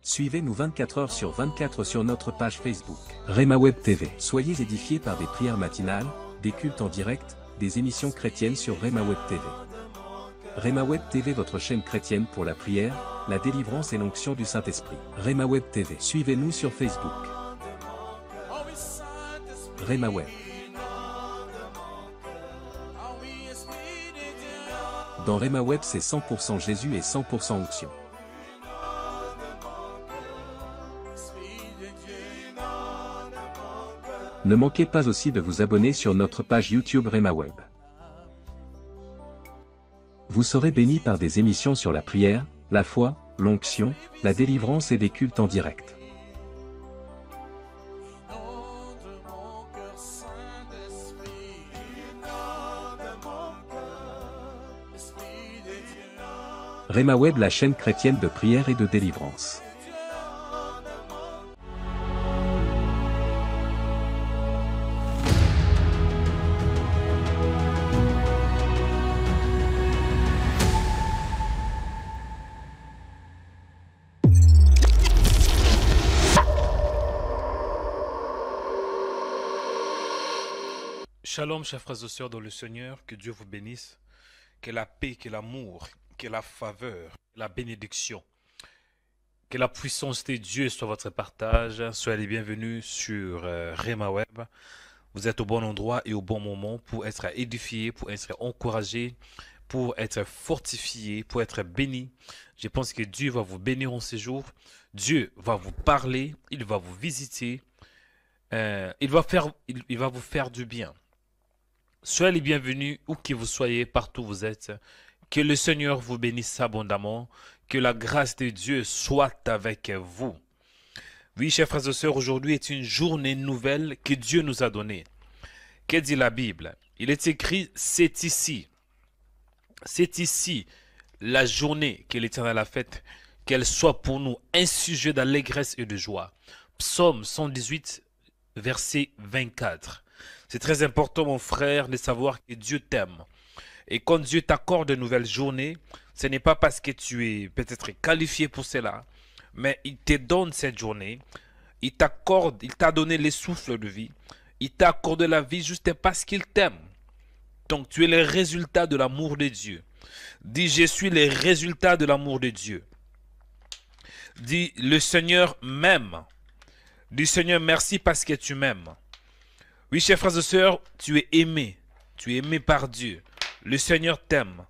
Suivez-nous 24 heures sur 24 sur notre page Facebook, Rema Web TV. Soyez édifiés par des prières matinales, des cultes en direct, des émissions chrétiennes sur Rema Web TV. Rema Web TV, votre chaîne chrétienne pour la prière, la délivrance et l'onction du Saint-Esprit. Rema Web TV. Suivez-nous sur Facebook. Rema Web. Dans Rema Web, c'est 100% Jésus et 100% onction. Ne manquez pas aussi de vous abonner sur notre page YouTube Rema Web. Vous serez bénis par des émissions sur la prière, la foi, l'onction, la délivrance et des cultes en direct. Rema Web, la chaîne chrétienne de prière et de délivrance. Shalom, chers frères et sœurs dans le Seigneur, que Dieu vous bénisse, que la paix, que l'amour, que la faveur, la bénédiction, que la puissance de Dieu soit votre partage. Soyez les bienvenus sur Rema Web. Vous êtes au bon endroit et au bon moment pour être édifiés, pour être encouragés, pour être fortifiés, pour être bénis. Je pense que Dieu va vous bénir en ces jours. Dieu va vous parler, il va vous visiter, il va vous faire du bien. Soyez les bienvenus où que vous soyez, partout où vous êtes. Que le Seigneur vous bénisse abondamment. Que la grâce de Dieu soit avec vous. Oui, chers frères et sœurs, aujourd'hui est une journée nouvelle que Dieu nous a donnée. Que dit la Bible? Il est écrit, c'est ici. C'est ici la journée que l'Éternel a faite. Qu'elle soit pour nous un sujet d'allégresse et de joie. Psaume 118, verset 24. C'est très important, mon frère, de savoir que Dieu t'aime. Et quand Dieu t'accorde de nouvelles journées, ce n'est pas parce que tu es peut-être qualifié pour cela, mais il te donne cette journée, il t'a donné les souffles de vie, il t'a accordé la vie juste parce qu'il t'aime. Donc tu es le résultat de l'amour de Dieu. Dis, je suis le résultat de l'amour de Dieu. Dis, le Seigneur m'aime. Dis, Seigneur, merci parce que tu m'aimes. Oui, chers frères et sœurs, tu es aimé. Tu es aimé par Dieu. Le Seigneur t'aime.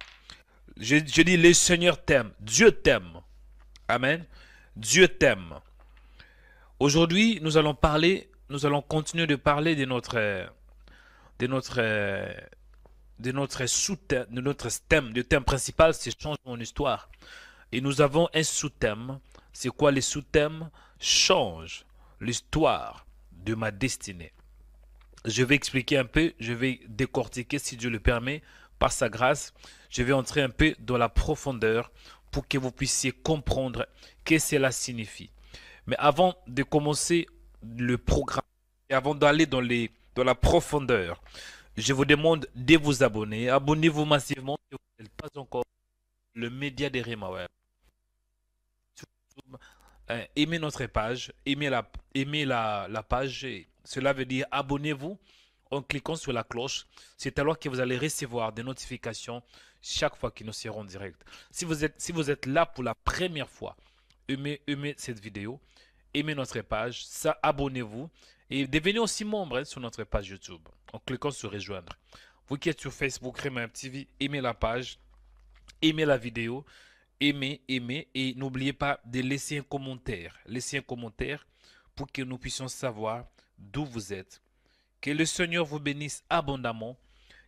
Je dis, le Seigneur t'aime. Dieu t'aime. Amen. Dieu t'aime. Aujourd'hui, nous allons continuer de parler de notre sous-thème, de notre thème. Le thème principal, c'est Change mon histoire. Et nous avons un sous-thème. C'est quoi le sous-thème? Change l'histoire de ma destinée. Je vais expliquer un peu, je vais décortiquer si Dieu le permet, par sa grâce. Je vais entrer un peu dans la profondeur pour que vous puissiez comprendre ce que cela signifie. Mais avant de commencer le programme et avant d'aller dans la profondeur, je vous demande de vous abonner. Abonnez-vous massivement si vous n'êtes pas encore le média de Rema Web. Aimez notre page, aimez la page. Cela veut dire abonnez-vous en cliquant sur la cloche. C'est alors que vous allez recevoir des notifications chaque fois que nous serons en direct. Si vous êtes là pour la première fois, aimez cette vidéo, aimez notre page, ça, abonnez-vous et devenez aussi membre sur notre page YouTube en cliquant sur rejoindre. Vous qui êtes sur Facebook, Rema TV, aimez la page, aimez la vidéo. Aimez et n'oubliez pas de laisser un commentaire. Laissez un commentaire pour que nous puissions savoir d'où vous êtes. Que le Seigneur vous bénisse abondamment.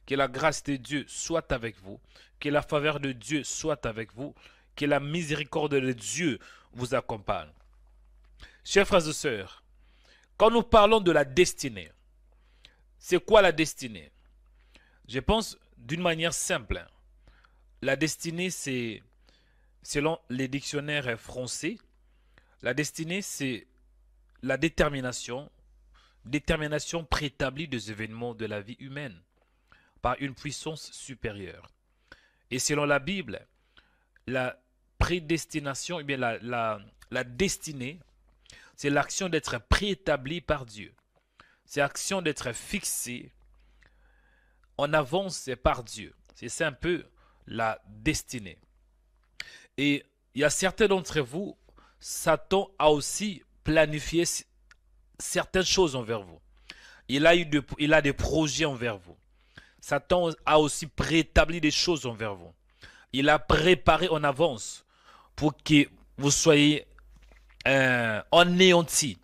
Que la grâce de Dieu soit avec vous. Que la faveur de Dieu soit avec vous. Que la miséricorde de Dieu vous accompagne. Chers frères et sœurs, quand nous parlons de la destinée, c'est quoi la destinée? Je pense d'une manière simple. La destinée, c'est... Selon les dictionnaires français, la destinée, c'est la détermination préétablie des événements de la vie humaine par une puissance supérieure. Et selon la Bible, la prédestination, eh bien la la destinée, c'est l'action d'être préétabli par Dieu. C'est l'action d'être fixé en avance par Dieu. C'est un peu la destinée. Et il y a certains d'entre vous, Satan a aussi planifié certaines choses envers vous. Il a des projets envers vous. Satan a aussi préétabli des choses envers vous. Il a préparé en avance pour que vous soyez anéantis,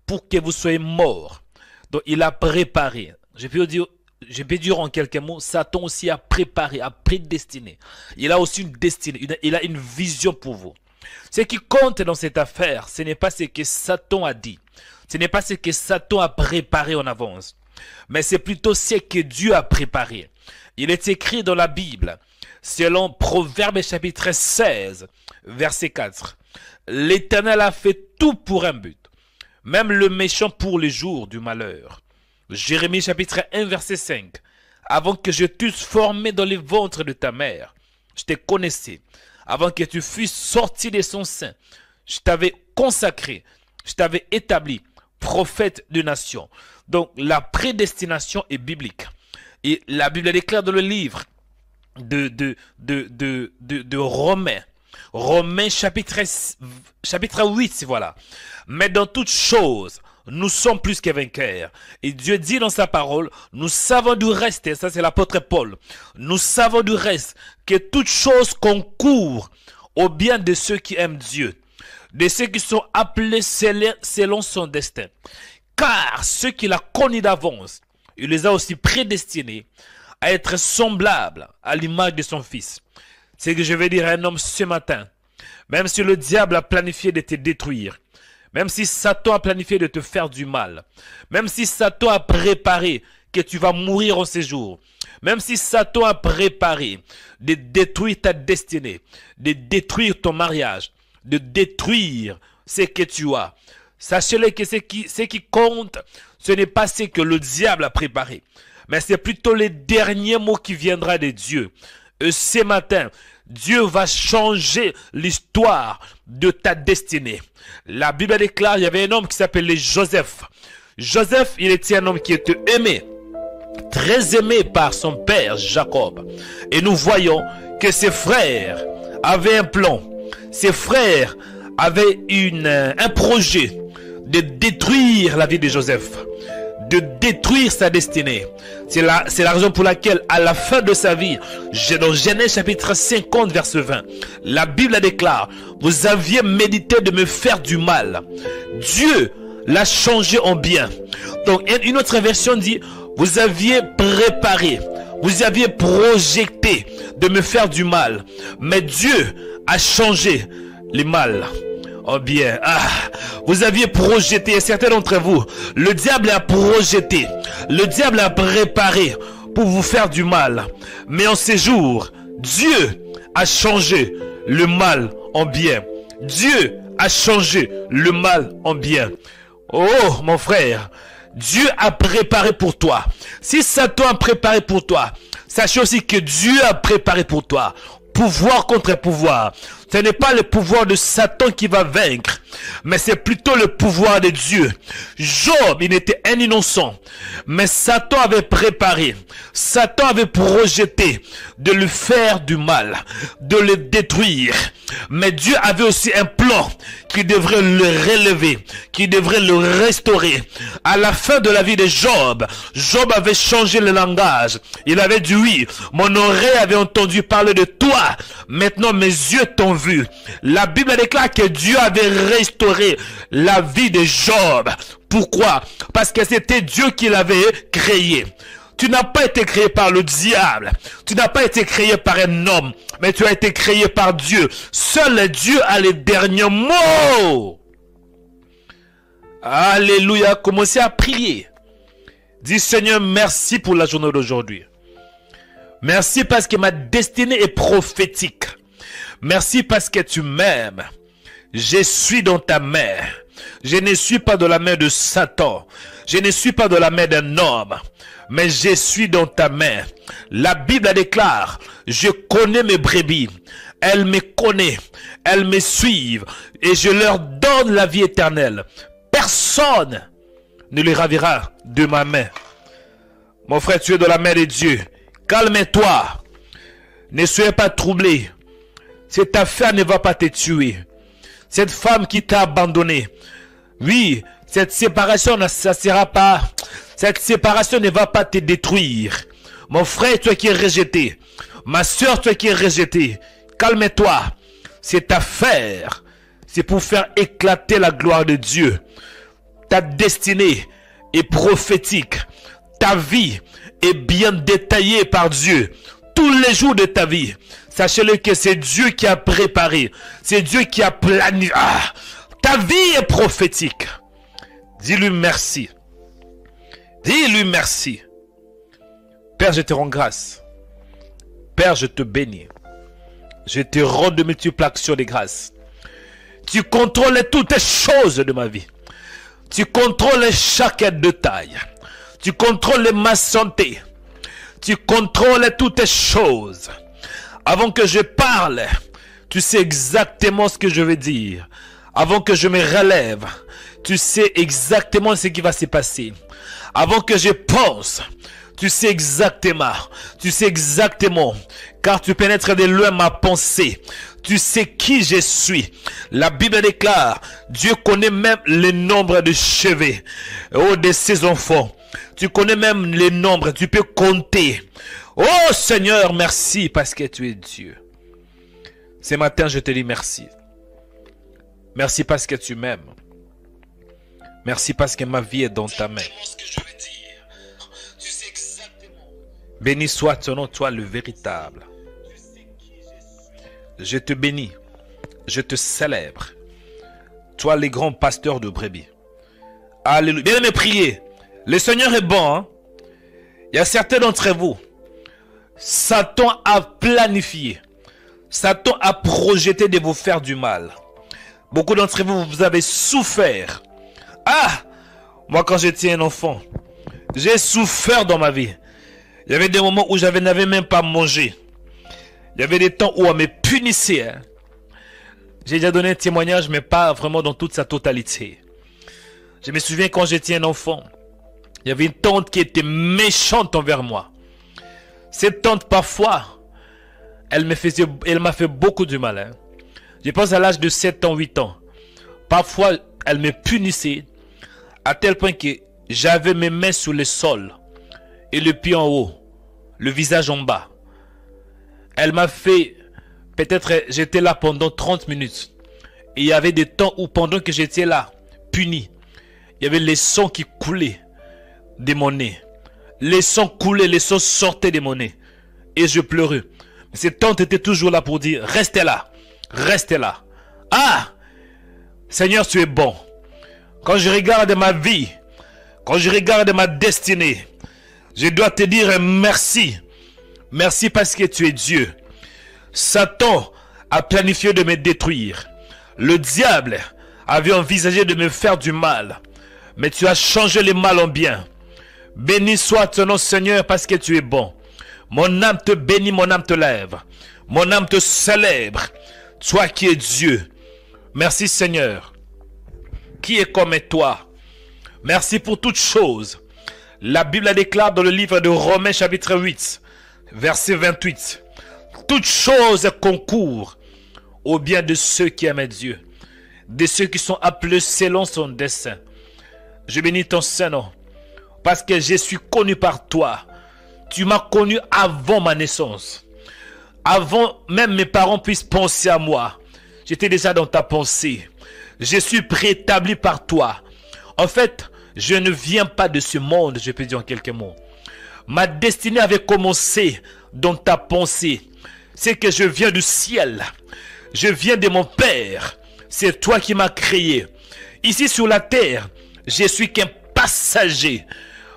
pour que vous soyez morts. Donc il a préparé. Je peux dire en quelques mots, Satan aussi a préparé, a prédestiné. Il a aussi une destinée, il a une vision pour vous. Ce qui compte dans cette affaire, ce n'est pas ce que Satan a dit. Ce n'est pas ce que Satan a préparé en avance. Mais c'est plutôt ce que Dieu a préparé. Il est écrit dans la Bible, selon Proverbes chapitre 16, verset 4. L'Éternel a fait tout pour un but, même le méchant pour les jours du malheur. Jérémie chapitre 1, verset 5. Avant que je t'eusse formé dans les ventres de ta mère, je te connaissais. Avant que tu fusses sorti de son sein, je t'avais consacré, je t'avais établi prophète de nation. Donc la prédestination est biblique. Et la Bible déclare dans le livre de Romains, Romains chapitre 8, voilà. Mais dans toutes choses, nous sommes plus que vainqueurs. Et Dieu dit dans sa parole, nous savons du reste, et ça c'est l'apôtre Paul, nous savons du reste que toutes choses concourent au bien de ceux qui aiment Dieu, de ceux qui sont appelés selon son destin. Car ceux qu'il a connus d'avance, il les a aussi prédestinés à être semblables à l'image de son Fils. C'est ce que je vais dire à un homme ce matin. Même si le diable a planifié de te détruire, même si Satan a planifié de te faire du mal, même si Satan a préparé que tu vas mourir en ces jours, même si Satan a préparé de détruire ta destinée, de détruire ton mariage, de détruire ce que tu as, sachez-le que ce qui compte, ce n'est pas ce que le diable a préparé, mais c'est plutôt les derniers mots qui viendront de Dieu. Et ce matin, Dieu va changer l'histoire de ta destinée. La Bible déclare, il y avait un homme qui s'appelait Joseph. Joseph, il était un homme qui était aimé, très aimé par son père Jacob. Et nous voyons que ses frères avaient un plan. Ses frères avaient un projet de détruire la vie de Joseph, de détruire sa destinée. C'est la raison pour laquelle, à la fin de sa vie, dans Genèse chapitre 50, verset 20, la Bible déclare, vous aviez médité de me faire du mal. Dieu l'a changé en bien. Donc, une autre version dit, vous aviez préparé, vous aviez projeté de me faire du mal. Mais Dieu a changé le mal en bien. Vous aviez projeté, et certains d'entre vous, le diable a projeté, le diable a préparé pour vous faire du mal. Mais en ces jours, Dieu a changé le mal en bien. Dieu a changé le mal en bien. Oh, mon frère, Dieu a préparé pour toi. Si Satan a préparé pour toi, sachez aussi que Dieu a préparé pour toi. Pouvoir contre pouvoir. Ce n'est pas le pouvoir de Satan qui va vaincre, mais c'est plutôt le pouvoir de Dieu. Job, il était un innocent, mais Satan avait préparé, Satan avait projeté de lui faire du mal, de le détruire. Mais Dieu avait aussi un plan qui devrait le relever, qui devrait le restaurer. À la fin de la vie de Job, Job avait changé le langage. Il avait dit oui, mon oreille avait entendu parler de toi, maintenant mes yeux t'ont vu. La Bible déclare que Dieu avait restauré la vie de Job. Pourquoi? Parce que c'était Dieu qui l'avait créé. Tu n'as pas été créé par le diable. Tu n'as pas été créé par un homme. Mais tu as été créé par Dieu. Seul Dieu a les derniers mots. Alléluia. Commencez à prier. Dis Seigneur, merci pour la journée d'aujourd'hui. Merci parce que ma destinée est prophétique. Merci parce que tu m'aimes. Je suis dans ta main. Je ne suis pas dans la main de Satan. Je ne suis pas dans la main d'un homme. Mais je suis dans ta main. La Bible déclare, je connais mes brebis. Elles me connaissent. Elles me suivent. et je leur donne la vie éternelle. Personne ne les ravira de ma main. Mon frère, tu es dans la main de Dieu. Calme-toi. Ne soyez pas troublé. Cette affaire ne va pas te tuer. Cette femme qui t'a abandonné. Oui, cette séparation ne va pas te détruire. Mon frère, toi qui es rejeté. Ma soeur, toi qui es rejeté. Calme-toi. Cette affaire, c'est pour faire éclater la gloire de Dieu. Ta destinée est prophétique. Ta vie est bien détaillée par Dieu. Tous les jours de ta vie. Sachez-le que c'est Dieu qui a préparé. C'est Dieu qui a planifié. Ta vie est prophétique. Dis-lui merci. Dis-lui merci. Père, je te rends grâce. Père, je te bénis. Je te rends de multiples actions de grâce. Tu contrôles toutes les choses de ma vie. Tu contrôles chaque détail. Tu contrôles ma santé. Tu contrôles toutes les choses. Avant que je parle, tu sais exactement ce que je veux dire. Avant que je me relève, tu sais exactement ce qui va se passer. Avant que je pense, tu sais exactement. Tu sais exactement. Car tu pénètres de loin ma pensée. Tu sais qui je suis. La Bible déclare, Dieu connaît même le nombre de cheveux de ses enfants. Tu connais même les nombres, tu peux compter. Oh Seigneur, merci parce que tu es Dieu. Ce matin, je te dis merci. Merci parce que tu m'aimes. Merci parce que ma vie est dans ta main. Béni soit ton nom, toi le véritable. Je te bénis. Je te célèbre. Toi les grands pasteurs de brebis. Alléluia. Bien aimé, priez. Le Seigneur est bon. Hein? Il y a certains d'entre vous. Satan a planifié. Satan a projeté de vous faire du mal. Beaucoup d'entre vous, vous avez souffert. Moi quand j'étais un enfant, j'ai souffert dans ma vie. Il y avait des moments où n'avais même pas mangé. Il y avait des temps où on me punissait. Hein. J'ai déjà donné un témoignage, mais pas vraiment dans toute sa totalité. Je me souviens quand j'étais un enfant, il y avait une tante qui était méchante envers moi. Cette tante, parfois, elle m'a fait beaucoup de mal. Hein. Je pense à l'âge de 7 ans, 8 ans. Parfois, elle me punissait à tel point que j'avais mes mains sur le sol et le pied en haut, le visage en bas. Elle m'a fait, peut-être j'étais là pendant 30 minutes. Et il y avait des temps où pendant que j'étais là, puni, il y avait les sons qui coulaient de mon nez. Les sons coulaient, les sons sortaient de mon nez. Et je pleurais. Mais cette tante était toujours là pour dire, restez là, restez là. Seigneur, tu es bon. Quand je regarde ma vie, quand je regarde ma destinée, je dois te dire merci. Merci parce que tu es Dieu. Satan a planifié de me détruire. Le diable avait envisagé de me faire du mal. Mais tu as changé le mal en bien. Béni soit ton nom, Seigneur, parce que tu es bon. Mon âme te bénit, mon âme te lève. Mon âme te célèbre. Toi qui es Dieu. Merci, Seigneur. Qui est comme toi? Merci pour toutes choses. La Bible déclare dans le livre de Romains chapitre 8, verset 28. Toutes choses concourent au bien de ceux qui aiment Dieu, de ceux qui sont appelés selon son dessein. Je bénis ton Saint-Nom, parce que je suis connu par toi. Tu m'as connu avant ma naissance. Avant même mes parents puissent penser à moi. J'étais déjà dans ta pensée. Je suis préétabli par toi. En fait, je ne viens pas de ce monde, je peux dire en quelques mots. Ma destinée avait commencé dans ta pensée. C'est que je viens du ciel. Je viens de mon Père. C'est toi qui m'as créé. Ici sur la terre, je suis qu'un passager.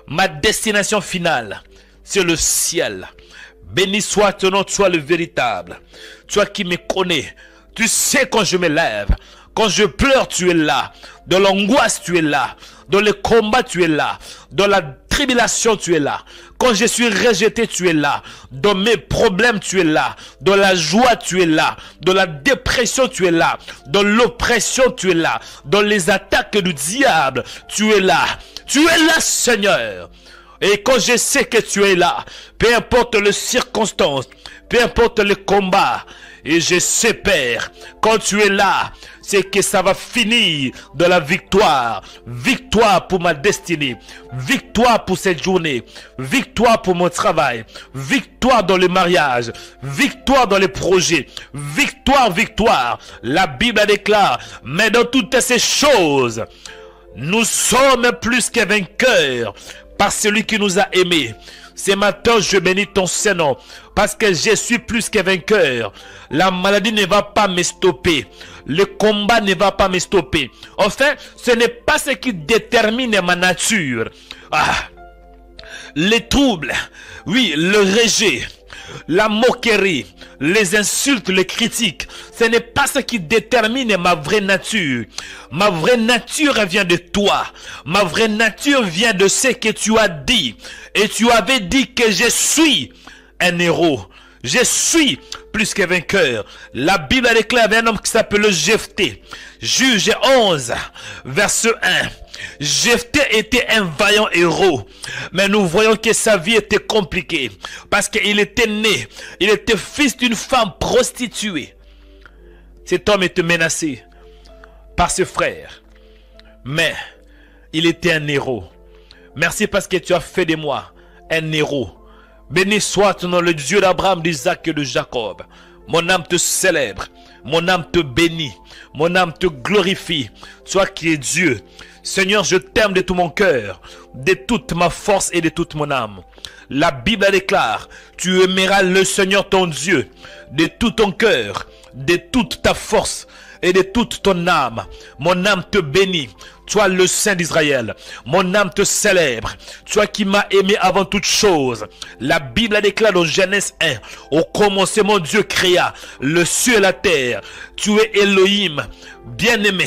Ma destination finale, c'est le ciel. Béni soit ton nom, toi le véritable. Toi qui me connais. Tu sais quand je me lève. Quand je pleure, tu es là. Dans l'angoisse, tu es là. Dans le combat, tu es là. Dans la tribulation, tu es là. Quand je suis rejeté, tu es là. Dans mes problèmes, tu es là. Dans la joie, tu es là. Dans la dépression, tu es là. Dans l'oppression, tu es là. Dans les attaques du diable, tu es là. Tu es là, Seigneur. Et quand je sais que tu es là, peu importe les circonstances, peu importe les combats, et je sais, Père, quand tu es là, c'est que ça va finir de la victoire. Victoire pour ma destinée. Victoire pour cette journée. Victoire pour mon travail. Victoire dans le mariage. Victoire dans les projets. Victoire, victoire. La Bible déclare, mais dans toutes ces choses, nous sommes plus que vainqueurs par celui qui nous a aimés. Ce matin, je bénis ton Saint-Nom parce que je suis plus que vainqueur. La maladie ne va pas me stopper. Le combat ne va pas me stopper. Enfin, ce n'est pas ce qui détermine ma nature. Les troubles, oui, le rejet, la moquerie, les insultes, les critiques, ce n'est pas ce qui détermine ma vraie nature. Ma vraie nature vient de toi. Ma vraie nature vient de ce que tu as dit. Et tu avais dit que je suis un héros. Je suis plus que vainqueur. La Bible déclare un homme qui s'appelle Jephthé. Juge 11, verset 1. Jephthé était un vaillant héros, mais nous voyons que sa vie était compliquée parce qu'il était né, il était fils d'une femme prostituée. Cet homme était menacé par ses frères, mais il était un héros. Merci parce que tu as fait de moi un héros. Béni soit ton nom, le Dieu d'Abraham, d'Isaac et de Jacob. Mon âme te célèbre, mon âme te bénit, mon âme te glorifie. Toi qui es Dieu. Seigneur, je t'aime de tout mon cœur, de toute ma force et de toute mon âme. La Bible déclare, tu aimeras le Seigneur ton Dieu de tout ton cœur, de toute ta force et de toute ton âme. Mon âme te bénit. Toi le Saint d'Israël, mon âme te célèbre, toi qui m'as aimé avant toute chose. La Bible déclare dans Genèse 1, au commencement Dieu créa le ciel et la terre. Tu es Elohim, bien-aimé.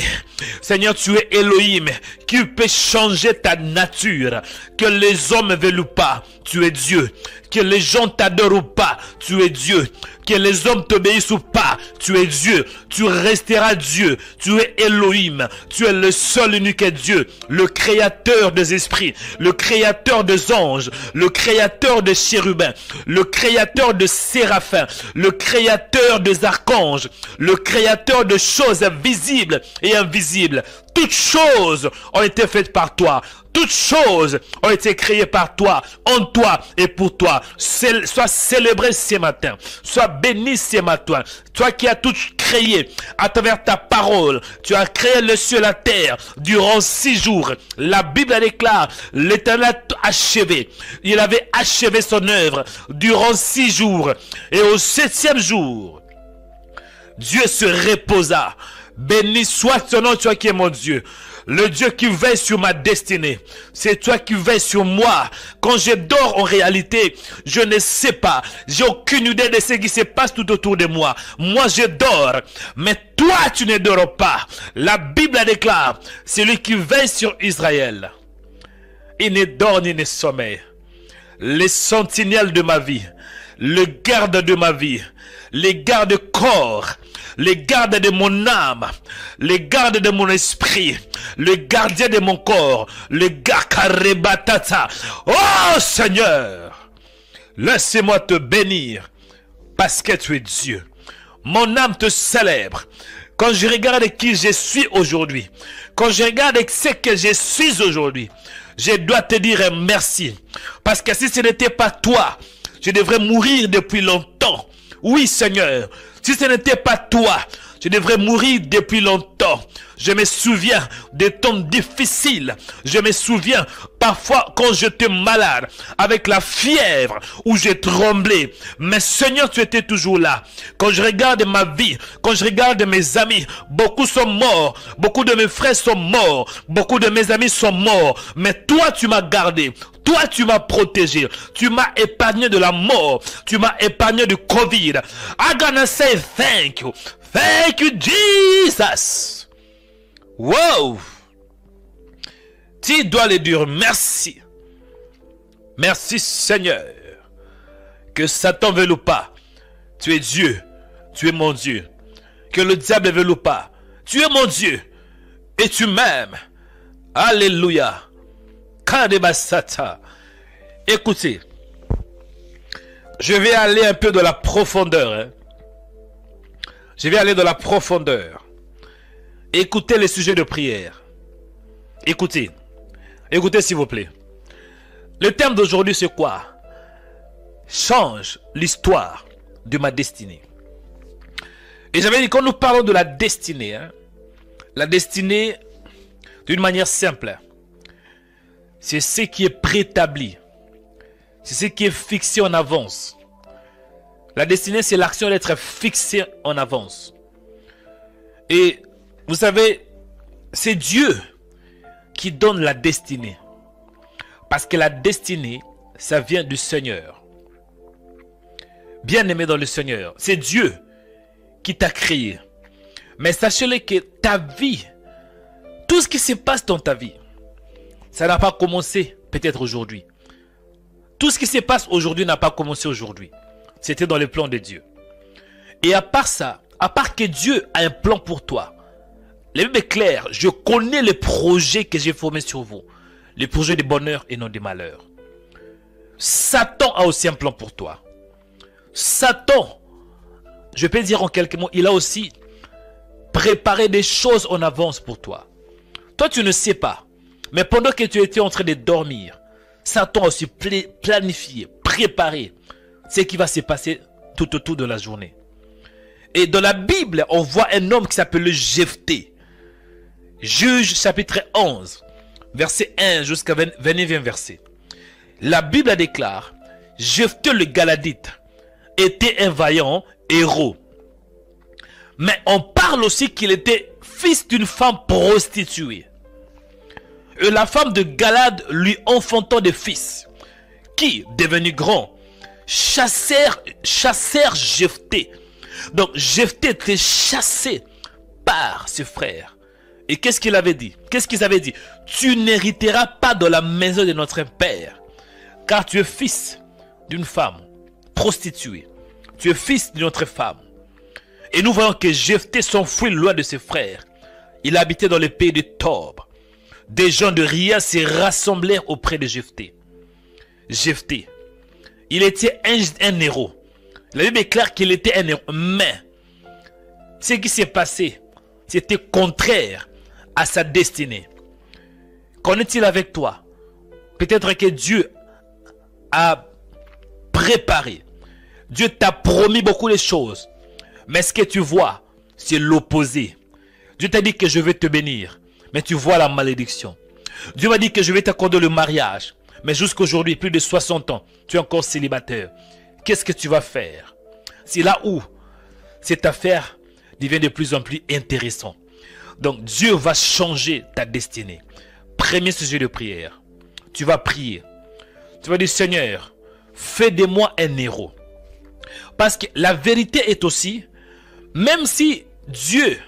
Seigneur, tu es Elohim, qui peut changer ta nature. Que les hommes ne veulent pas, tu es Dieu. Que les gens t'adorent ou pas, tu es Dieu. Que les hommes t'obéissent ou pas, tu es Dieu. Tu resteras Dieu. Tu es Elohim. Tu es le seul unique Dieu, le créateur des esprits, le créateur des anges, le créateur des chérubins, le créateur des séraphins, le créateur des archanges, le créateur de choses visibles et invisibles. Toutes choses ont été faites par toi. Toutes choses ont été créées par toi, en toi et pour toi. Sois célébré ce matin. Sois béni ce matin. Toi qui as tout créé à travers ta parole. Tu as créé le ciel et la terre durant 6 jours. La Bible déclare, l'Éternel a achevé. Il avait achevé son œuvre durant 6 jours. Et au 7e jour, Dieu se reposa. Béni soit ton nom, toi qui es mon Dieu. Le Dieu qui veille sur ma destinée. C'est toi qui veille sur moi. Quand je dors en réalité, je ne sais pas. J'ai aucune idée de ce qui se passe tout autour de moi. Moi je dors. Mais toi tu ne dors pas. La Bible déclare, celui qui veille sur Israël, il ne dort ni ne sommeille. Les sentinelles de ma vie, le garde de ma vie, les gardes-corps, les gardes de mon âme, les gardes de mon esprit, le gardien de mon corps, le gakarebatata. Oh Seigneur, laisse-moi te bénir parce que tu es Dieu. Mon âme te célèbre. Quand je regarde qui je suis aujourd'hui, quand je regarde ce que je suis aujourd'hui, je dois te dire merci. Parce que si ce n'était pas toi, je devrais mourir depuis longtemps. Oui Seigneur, si ce n'était pas toi, je devrais mourir depuis longtemps. Je me souviens des temps difficiles. Je me souviens parfois quand j'étais malade, avec la fièvre, où j'ai tremblé. Mais Seigneur, tu étais toujours là. Quand je regarde ma vie, quand je regarde mes amis, beaucoup sont morts. Beaucoup de mes frères sont morts. Beaucoup de mes amis sont morts. Mais toi, tu m'as gardé. Toi, tu m'as protégé. Tu m'as épargné de la mort. Tu m'as épargné du Covid. I'm gonna say thank you. Thank you, Jesus. Wow! Tu dois lui dire merci. Merci Seigneur. Que Satan veuille ou pas, tu es Dieu, tu es mon Dieu. Que le diable veuille ou pas, tu es mon Dieu et tu m'aimes. Alléluia. Kadebasata. Écoutez, je vais aller un peu dans la profondeur. Hein. Je vais aller dans la profondeur. Écoutez les sujets de prière. Écoutez. Écoutez s'il vous plaît. Le thème d'aujourd'hui c'est quoi? Change l'histoire de ma destinée. Et j'avais dit quand nous parlons de la destinée, hein, la destinée d'une manière simple, c'est ce qui est préétabli. C'est ce qui est fixé en avance. La destinée, c'est l'action d'être fixée en avance. Et vous savez, c'est Dieu qui donne la destinée. Parce que la destinée, ça vient du Seigneur. Bien-aimé dans le Seigneur, c'est Dieu qui t'a créé. Mais sachez-le que ta vie, tout ce qui se passe dans ta vie, ça n'a pas commencé peut-être aujourd'hui. Tout ce qui se passe aujourd'hui n'a pas commencé aujourd'hui. C'était dans le plan de Dieu. Et à part ça, à part que Dieu a un plan pour toi, la Bible est claire, je connais les projets que j'ai formés sur vous. Les projets de bonheur et non de malheur. Satan a aussi un plan pour toi. Satan, je peux dire en quelques mots, il a aussi préparé des choses en avance pour toi. Toi, tu ne sais pas. Mais pendant que tu étais en train de dormir, Satan a aussi planifié, préparé ce qui va se passer tout autour de la journée. Et dans la Bible, on voit un homme qui s'appelle Jephthé. Juge chapitre 11, verset 1 jusqu'à 29e verset. La Bible déclare, Jephthé le Galadite était un vaillant héros. Mais on parle aussi qu'il était fils d'une femme prostituée. Et la femme de Galad lui enfantant des fils, qui, devenus grands, chassèrent Jephthé. Donc Jephthé était chassé par ses frères. Et qu'est-ce qu'il avait dit? Qu'est-ce qu'ils avaient dit? Tu n'hériteras pas de la maison de notre père, car tu es fils d'une femme prostituée. Tu es fils d'une autre femme. Et nous voyons que Jephthé s'enfuit loin de ses frères. Il habitait dans le pays de Tob. Des gens de Ria se rassemblèrent auprès de Jephthé. Jephthé, il était un héros. La Bible est claire qu'il était un héros. Mais ce qui s'est passé, c'était contraire à sa destinée. Qu'en est-il avec toi? Peut-être que Dieu a préparé. Dieu t'a promis beaucoup de choses. Mais ce que tu vois, c'est l'opposé. Dieu t'a dit que je vais te bénir. Mais tu vois la malédiction. Dieu m'a dit que je vais t'accorder le mariage. Mais jusqu'à aujourd'hui, plus de 60 ans, tu es encore célibataire. Qu'est-ce que tu vas faire? C'est là où cette affaire devient de plus en plus intéressante. Donc Dieu va changer ta destinée. Premier sujet de prière. Tu vas prier. Tu vas dire, Seigneur, fais de moi un héros. Parce que la vérité est aussi, même si Dieu,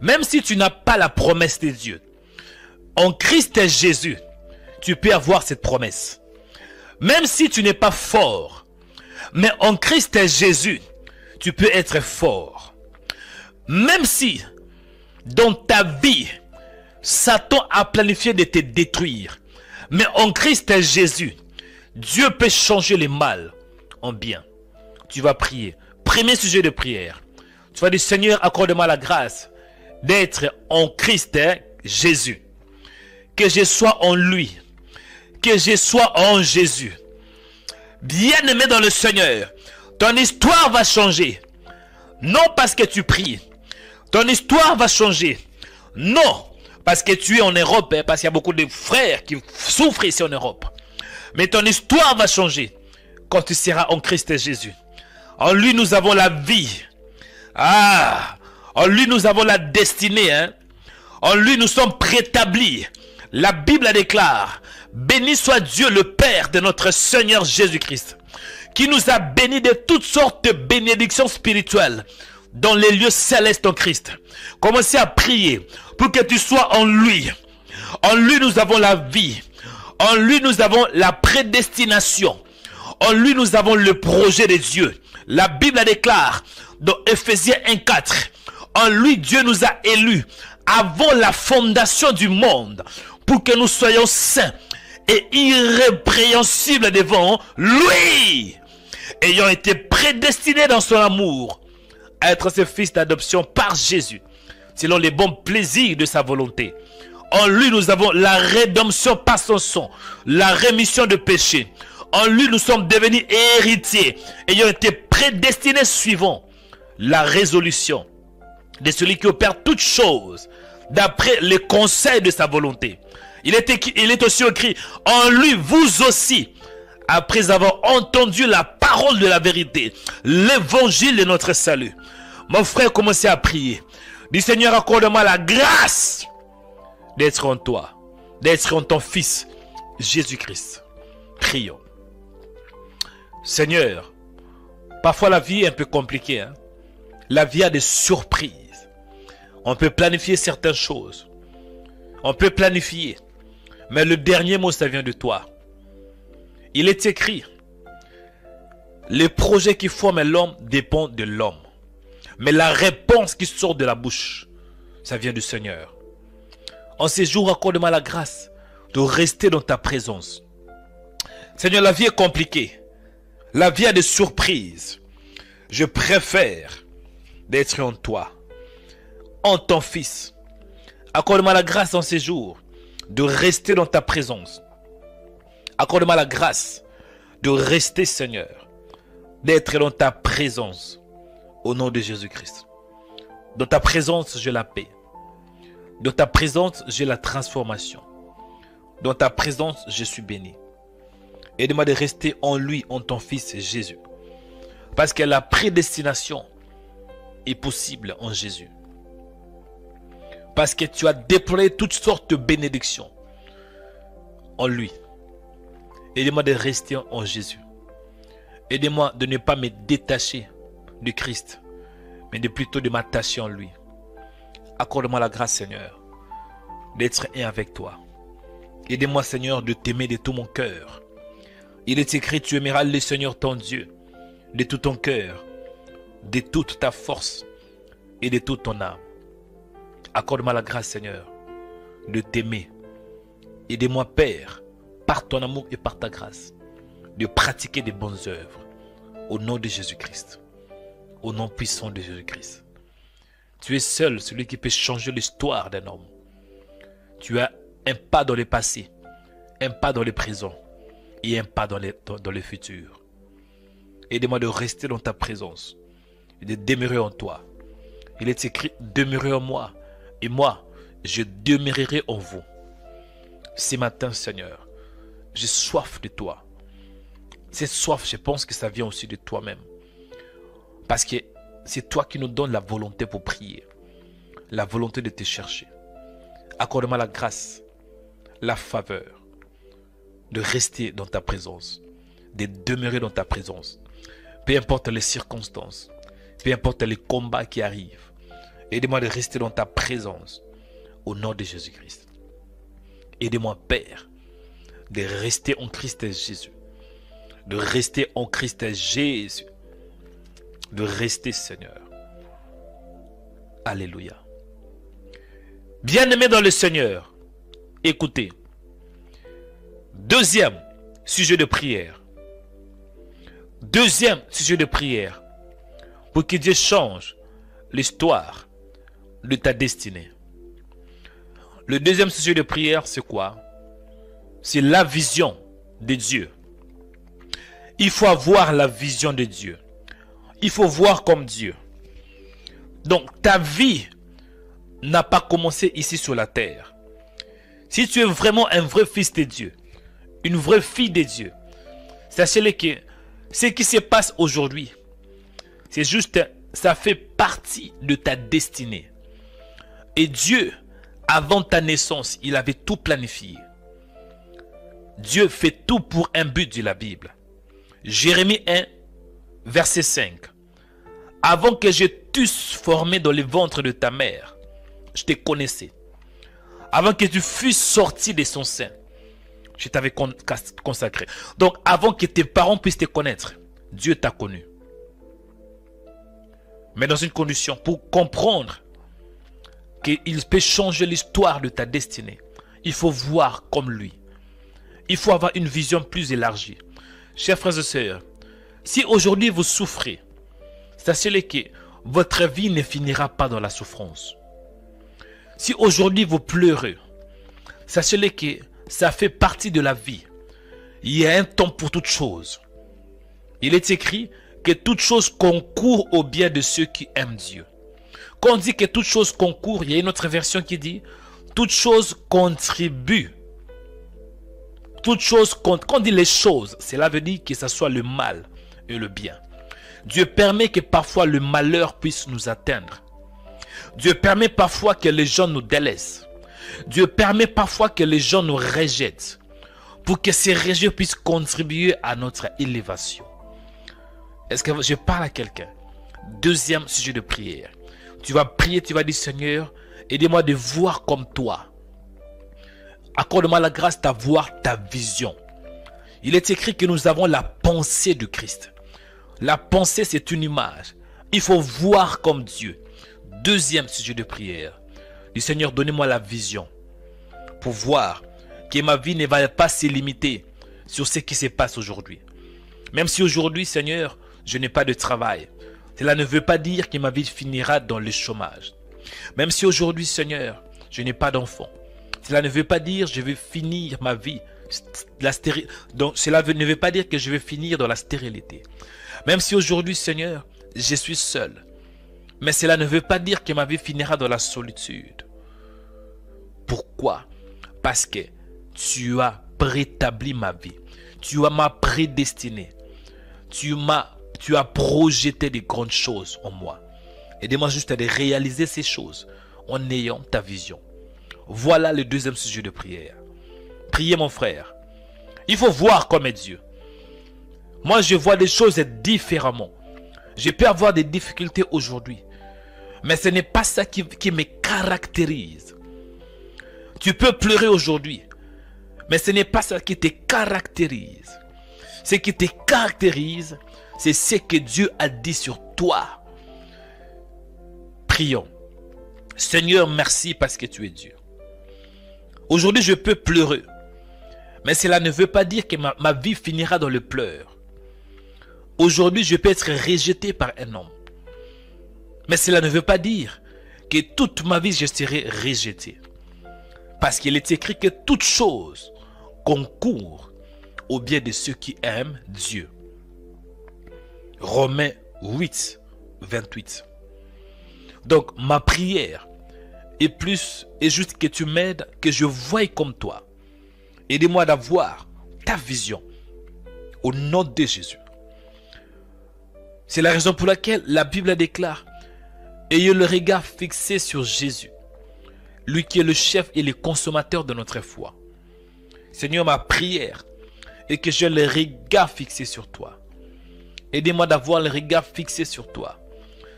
même si tu n'as pas la promesse de Dieu, en Christ Jésus, tu peux avoir cette promesse. Même si tu n'es pas fort, mais en Christ Jésus, tu peux être fort. Même si dans ta vie, Satan a planifié de te détruire, mais en Christ Jésus, Dieu peut changer le mal en bien. Tu vas prier. Premier sujet de prière. Tu vas dire, Seigneur, accorde-moi la grâce d'être en Christ Jésus. Que je sois en lui. Que je sois en Jésus. Bien-aimé dans le Seigneur, ton histoire va changer. Non parce que tu pries. Ton histoire va changer. Non parce que tu es en Europe, parce qu'il y a beaucoup de frères qui souffrent ici en Europe. Mais ton histoire va changer quand tu seras en Christ Jésus. En lui, nous avons la vie. Ah, en lui, nous avons la destinée. Hein? En lui, nous sommes préétablis. La Bible déclare, béni soit Dieu le Père de notre Seigneur Jésus-Christ, qui nous a bénis de toutes sortes de bénédictions spirituelles dans les lieux célestes en Christ. Commencez à prier pour que tu sois en lui. En lui, nous avons la vie. En lui, nous avons la prédestination. En lui, nous avons le projet de Dieu. La Bible la déclare dans Ephésiens 1:4. En lui, Dieu nous a élus avant la fondation du monde pour que nous soyons saints et irrépréhensibles devant lui, ayant été prédestinés dans son amour à être ses fils d'adoption par Jésus, selon les bons plaisirs de sa volonté. En lui, nous avons la rédemption par son sang, la rémission de péché. En lui, nous sommes devenus héritiers, ayant été prédestinés suivant la résolution de celui qui opère toutes choses d'après les conseils de sa volonté. Il est aussi écrit, en lui, vous aussi, après avoir entendu la parole de la vérité, l'évangile de notre salut. Mon frère, commencez à prier. Dis, Seigneur, accorde-moi la grâce d'être en toi, d'être en ton Fils, Jésus-Christ. Prions. Seigneur, parfois la vie est un peu compliquée. Hein? La vie a des surprises. On peut planifier certaines choses. On peut planifier. Mais le dernier mot, ça vient de toi. Il est écrit, les projets qui forment l'homme dépendent de l'homme. Mais la réponse qui sort de la bouche, ça vient du Seigneur. En ces jours, accorde-moi la grâce de rester dans ta présence. Seigneur, la vie est compliquée. La vie a des surprises. Je préfère d'être en toi, en ton Fils. Accorde-moi la grâce en ces jours de rester dans ta présence. Accorde-moi la grâce de rester, Seigneur, d'être dans ta présence au nom de Jésus-Christ. Dans ta présence, j'ai la paix. Dans ta présence, j'ai la transformation. Dans ta présence, je suis béni. Aide-moi de rester en lui, en ton Fils Jésus. Parce que la prédestination est possible en Jésus. Parce que tu as déployé toutes sortes de bénédictions en lui. Aide-moi de rester en Jésus. Aide-moi de ne pas me détacher de Christ, mais de plutôt de m'attacher en lui. Accorde-moi la grâce, Seigneur, d'être un avec toi. Aide-moi, Seigneur, de t'aimer de tout mon cœur. Il est écrit, tu aimeras le Seigneur ton Dieu de tout ton cœur, de toute ta force et de toute ton âme. Accorde-moi la grâce, Seigneur, de t'aimer. Aide-moi, Père, par ton amour et par ta grâce, de pratiquer des bonnes œuvres. Au nom de Jésus-Christ. Au nom puissant de Jésus-Christ. Tu es seul, celui qui peut changer l'histoire d'un homme. Tu as un pas dans le passé, un pas dans le présent et un pas dans le futur. Aide-moi de rester dans ta présence et de demeurer en toi. Il est écrit, demeurez en moi et moi, je demeurerai en vous. Ce matin, Seigneur, j'ai soif de toi. Cette soif, je pense que ça vient aussi de toi-même. Parce que c'est toi qui nous donnes la volonté pour prier. La volonté de te chercher. Accorde-moi la grâce, la faveur de rester dans ta présence, de demeurer dans ta présence. Peu importe les circonstances, peu importe les combats qui arrivent. Aide-moi de rester dans ta présence au nom de Jésus-Christ. Aide-moi, Père, de rester en Christ Jésus. De rester en Christ Jésus. De rester, Seigneur. Alléluia. Bien-aimés dans le Seigneur, écoutez. Deuxième sujet de prière. Deuxième sujet de prière. Pour que Dieu change l'histoire de ta destinée. Le deuxième sujet de prière, c'est quoi? C'est la vision de Dieu. Il faut avoir la vision de Dieu. Il faut voir comme Dieu. Donc, ta vie n'a pas commencé ici sur la terre. Si tu es vraiment un vrai fils de Dieu, une vraie fille de Dieu, sachez-le que ce qui se passe aujourd'hui, c'est juste, ça fait partie de ta destinée. Et Dieu, avant ta naissance, il avait tout planifié. Dieu fait tout pour un but, dit la Bible. Jérémie 1, verset 5. Avant que je t'eusse formé dans le ventre de ta mère, je te connaissais. Avant que tu fusses sorti de son sein, Je t'avais consacré. Donc, avant que tes parents puissent te connaître, Dieu t'a connu. Mais dans une condition, pour comprendre qu'il peut changer l'histoire de ta destinée, il faut voir comme lui. Il faut avoir une vision plus élargie. Chers frères et sœurs, si aujourd'hui vous souffrez, sachez-le que votre vie ne finira pas dans la souffrance. Si aujourd'hui vous pleurez, sachez-le que ça fait partie de la vie. Il y a un temps pour toute chose. Il est écrit que toute chose concourt au bien de ceux qui aiment Dieu. Quand on dit que toute chose concourt, il y a une autre version qui dit toute chose contribue. Toute chose, quand on dit les choses, cela veut dire que ce soit le mal et le bien. Dieu permet que parfois le malheur puisse nous atteindre. Dieu permet parfois que les gens nous délaissent. Dieu permet parfois que les gens nous rejettent pour que ces rejets puissent contribuer à notre élévation. Est-ce que je parle à quelqu'un? Deuxième sujet de prière. Tu vas prier, tu vas dire Seigneur, aidez-moi de voir comme toi. Accorde-moi la grâce d'avoir ta vision. Il est écrit que nous avons la pensée du Christ. La pensée, c'est une image. Il faut voir comme Dieu. Deuxième sujet de prière. Du Seigneur, donnez-moi la vision pour voir que ma vie ne va pas se limiter sur ce qui se passe aujourd'hui. Même si aujourd'hui, Seigneur, je n'ai pas de travail, cela ne veut pas dire que ma vie finira dans le chômage. Même si aujourd'hui, Seigneur, je n'ai pas d'enfant, cela ne veut pas dire que je vais finir ma vie. Donc, cela ne veut pas dire que je vais finir dans la stérilité. Même si aujourd'hui, Seigneur, je suis seul, mais cela ne veut pas dire que ma vie finira dans la solitude. Pourquoi? Parce que tu as préétabli ma vie. Tu m'as prédestiné. Tu as projeté des grandes choses en moi. Aide-moi juste à réaliser ces choses en ayant ta vision. Voilà le deuxième sujet de prière. Priez mon frère. Il faut voir comme est Dieu. Moi je vois des choses différemment. Je peux avoir des difficultés aujourd'hui. Mais ce n'est pas ça qui me caractérise. Tu peux pleurer aujourd'hui. Mais ce n'est pas ça qui te caractérise. Ce qui te caractérise, c'est ce que Dieu a dit sur toi. Prions. Seigneur, merci parce que tu es Dieu. Aujourd'hui, je peux pleurer. Mais cela ne veut pas dire que ma vie finira dans le pleur. Aujourd'hui, je peux être rejeté par un homme. Mais cela ne veut pas dire que toute ma vie, je serai rejeté. Parce qu'il est écrit que toute chose concourt au bien de ceux qui aiment Dieu. Romains 8, 28. Donc, ma prière est juste que tu m'aides, que je voie comme toi. Aide-moi d'avoir ta vision au nom de Jésus. C'est la raison pour laquelle la Bible déclare: ayez le regard fixé sur Jésus, lui qui est le chef et le consommateur de notre foi. Seigneur, ma prière est que j'ai le regard fixé sur toi. Aidez-moi d'avoir le regard fixé sur toi.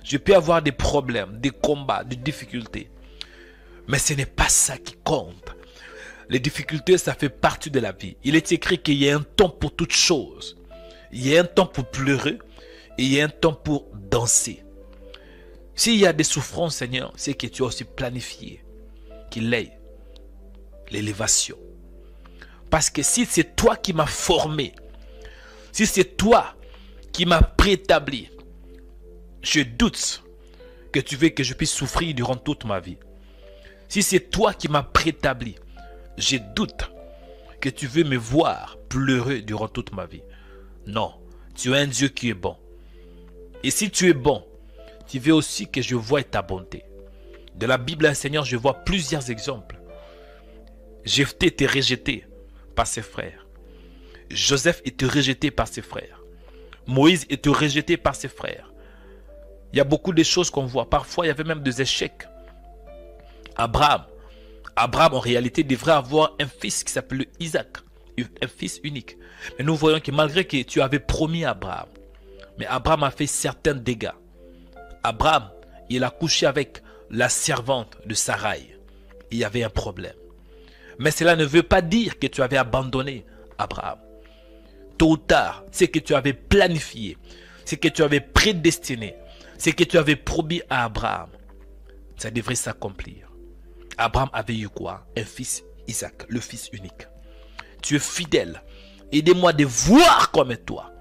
Je peux avoir des problèmes, des combats, des difficultés. Mais ce n'est pas ça qui compte. Les difficultés, ça fait partie de la vie. Il est écrit qu'il y a un temps pour toutes choses. Il y a un temps pour pleurer et il y a un temps pour danser. S'il y a des souffrances, Seigneur, c'est que tu as aussi planifié qu'il ait l'élévation. Parce que si c'est toi qui m'as formé, si c'est toi qui m'as préétabli, je doute que tu veux que je puisse souffrir durant toute ma vie. Si c'est toi qui m'as préétabli, je doute que tu veux me voir pleurer durant toute ma vie. Non, tu es un Dieu qui est bon. Et si tu es bon, tu veux aussi que je voie ta bonté. De la Bible, Seigneur, je vois plusieurs exemples. Jephthé était rejeté par ses frères. Joseph était rejeté par ses frères. Moïse était rejeté par ses frères. Il y a beaucoup de choses qu'on voit. Parfois, il y avait même des échecs. Abraham, en réalité, devrait avoir un fils qui s'appelle Isaac, un fils unique. Mais nous voyons que malgré que tu avais promis à Abraham, mais Abraham a fait certains dégâts. Abraham, il a couché avec la servante de Sarai. Il y avait un problème. Mais cela ne veut pas dire que tu avais abandonné Abraham. Tôt ou tard, ce que tu avais planifié, ce que tu avais prédestiné, ce que tu avais promis à Abraham, ça devrait s'accomplir. Abraham avait eu quoi? Un fils, Isaac, le fils unique. Tu es fidèle. Aidez-moi de voir comme toi,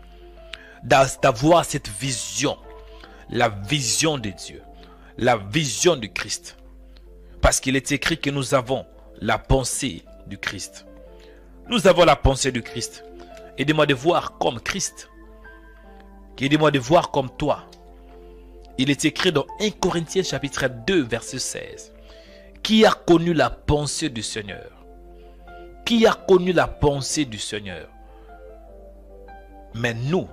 d'avoir cette vision, la vision de Dieu, la vision du Christ. Parce qu'il est écrit que nous avons la pensée du Christ. Nous avons la pensée du Christ. Aidez-moi de voir comme Christ. Aidez-moi de voir comme toi. Il est écrit dans 1 Corinthiens chapitre 2 verset 16. Qui a connu la pensée du Seigneur? Qui a connu la pensée du Seigneur? Mais nous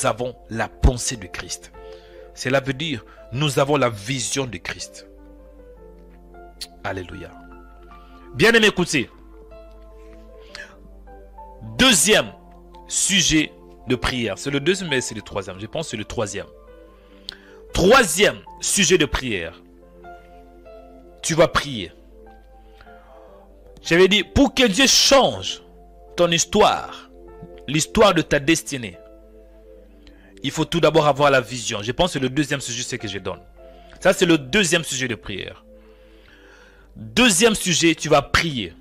avons la pensée du Christ. Cela veut dire nous avons la vision du Christ. Alléluia. Bien aimé, écoutez. Deuxième sujet de prière. C'est le deuxième, mais c'est le troisième. Je pense que c'est le troisième. Troisième sujet de prière. Tu vas prier. J'avais dit, pour que Dieu change ton histoire, l'histoire de ta destinée, il faut tout d'abord avoir la vision. Je pense que le deuxième sujet, c'est que je donne. Ça, c'est le deuxième sujet de prière. Deuxième sujet, tu vas prier.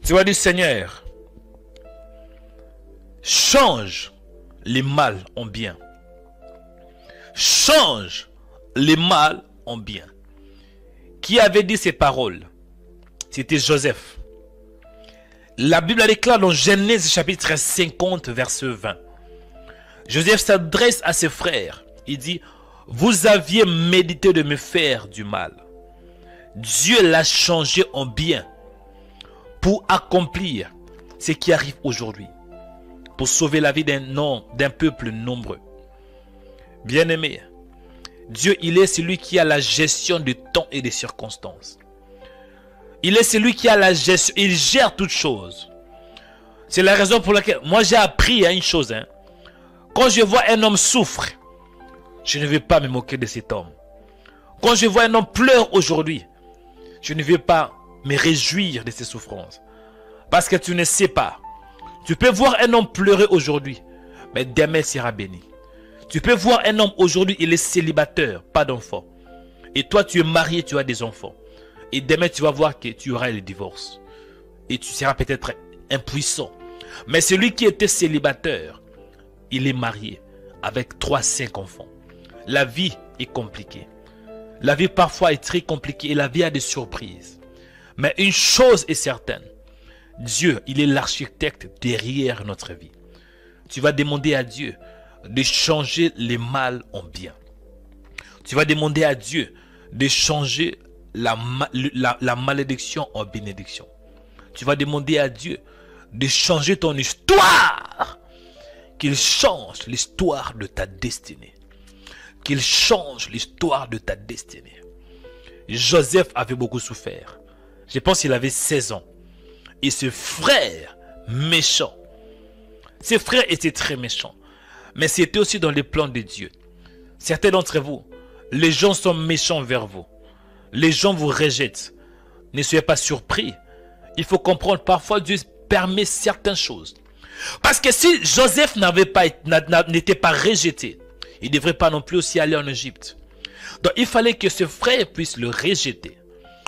Tu vas dire, Seigneur, change les mal en bien. Change les mal en bien. Qui avait dit ces paroles? C'était Joseph. La Bible déclare dans Genèse chapitre 50 verset 20. Joseph s'adresse à ses frères. Il dit, vous aviez médité de me faire du mal. Dieu l'a changé en bien pour accomplir ce qui arrive aujourd'hui, pour sauver la vie d'un peuple nombreux. Bien-aimé, Dieu, il est celui qui a la gestion du temps et des circonstances. Il est celui qui a la gestion, il gère toutes choses. C'est la raison pour laquelle moi j'ai appris à une chose. Quand je vois un homme souffre, je ne vais pas me moquer de cet homme. Quand je vois un homme pleurer aujourd'hui, je ne vais pas me réjouir de ses souffrances. Parce que tu ne sais pas. Tu peux voir un homme pleurer aujourd'hui, mais demain sera béni. Tu peux voir un homme aujourd'hui, il est célibataire, pas d'enfant. Et toi tu es marié, tu as des enfants. Et demain tu vas voir que tu auras le divorce. Et tu seras peut-être impuissant. Mais celui qui était célibataire, il est marié avec 3-5 enfants. La vie est compliquée. La vie parfois est très compliquée et la vie a des surprises. Mais une chose est certaine. Dieu, il est l'architecte derrière notre vie. Tu vas demander à Dieu de changer les mal en bien. Tu vas demander à Dieu de changer la malédiction en bénédiction. Tu vas demander à Dieu de changer ton histoire. Qu'il change l'histoire de ta destinée. Qu'il change l'histoire de ta destinée. Joseph avait beaucoup souffert. Je pense qu'il avait 16 ans. Et ses frères méchants. Ses frères étaient très méchants. Mais c'était aussi dans les plans de Dieu. Certains d'entre vous, les gens sont méchants vers vous. Les gens vous rejettent. Ne soyez pas surpris. Il faut comprendre, parfois Dieu permet certaines choses. Parce que si Joseph n'était pas rejeté, il ne devrait pas non plus aussi aller en Égypte. Donc il fallait que ses frères puissent le rejeter.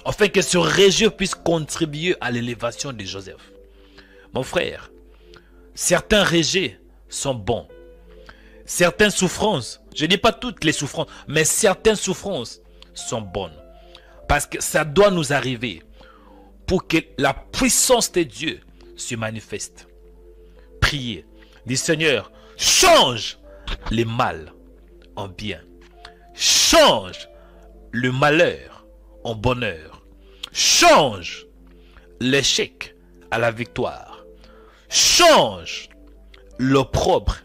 Afin que ce rejet puisse contribuer à l'élévation de Joseph. Mon frère, certains rejets sont bons. Certaines souffrances, je ne dis pas toutes les souffrances, mais certaines souffrances sont bonnes. Parce que ça doit nous arriver pour que la puissance de Dieu se manifeste. Priez. Dis Seigneur, change les mal en bien. Change le malheur en bonheur. Change l'échec à la victoire. Change l'opprobre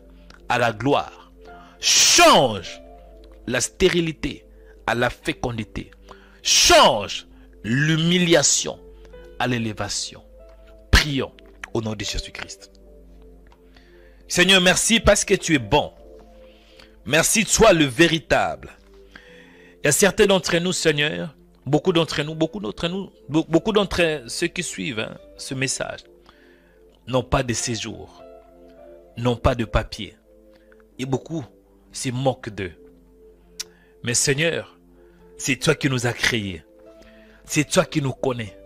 à la gloire. Change la stérilité à la fécondité. Change l'humiliation à l'élévation. Prions au nom de Jésus-Christ. Seigneur, merci parce que tu es bon. Merci, toi le véritable. Il y a certains d'entre nous, Seigneur, Beaucoup d'entre ceux qui suivent ce message n'ont pas de séjour, n'ont pas de papier. Et beaucoup se moquent d'eux. Mais Seigneur, c'est toi qui nous as créés. C'est toi qui nous connais.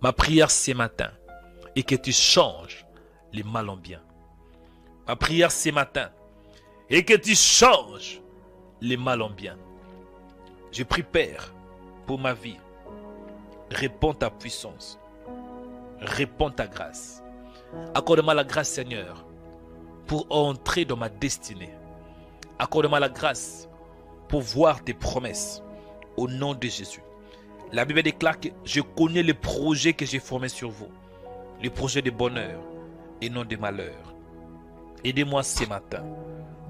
Ma prière ce matin est que tu changes les mal en bien. Ma prière ce matin est que tu changes les mal en bien. Je prie, Père, pour ma vie. Réponds ta puissance. Réponds ta grâce. Accorde-moi la grâce, Seigneur, pour entrer dans ma destinée. Accorde-moi la grâce pour voir tes promesses. Au nom de Jésus. La Bible déclare que je connais les projets que j'ai formés sur vous. Les projets de bonheur et non de malheur. Aidez-moi ce matin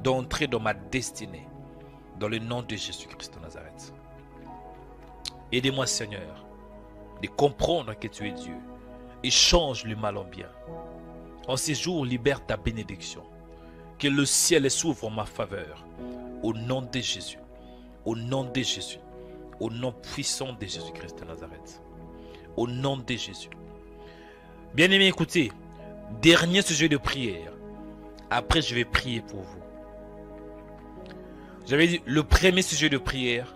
d'entrer dans ma destinée. Dans le nom de Jésus-Christ de Nazareth. Aidez-moi, Seigneur, de comprendre que tu es Dieu et change le mal en bien. En ces jours, libère ta bénédiction. Que le ciel s'ouvre en ma faveur. Au nom de Jésus. Au nom de Jésus. Au nom puissant de Jésus-Christ de Nazareth. Au nom de Jésus. Bien-aimés, écoutez. Dernier sujet de prière. Après, je vais prier pour vous. J'avais dit le premier sujet de prière.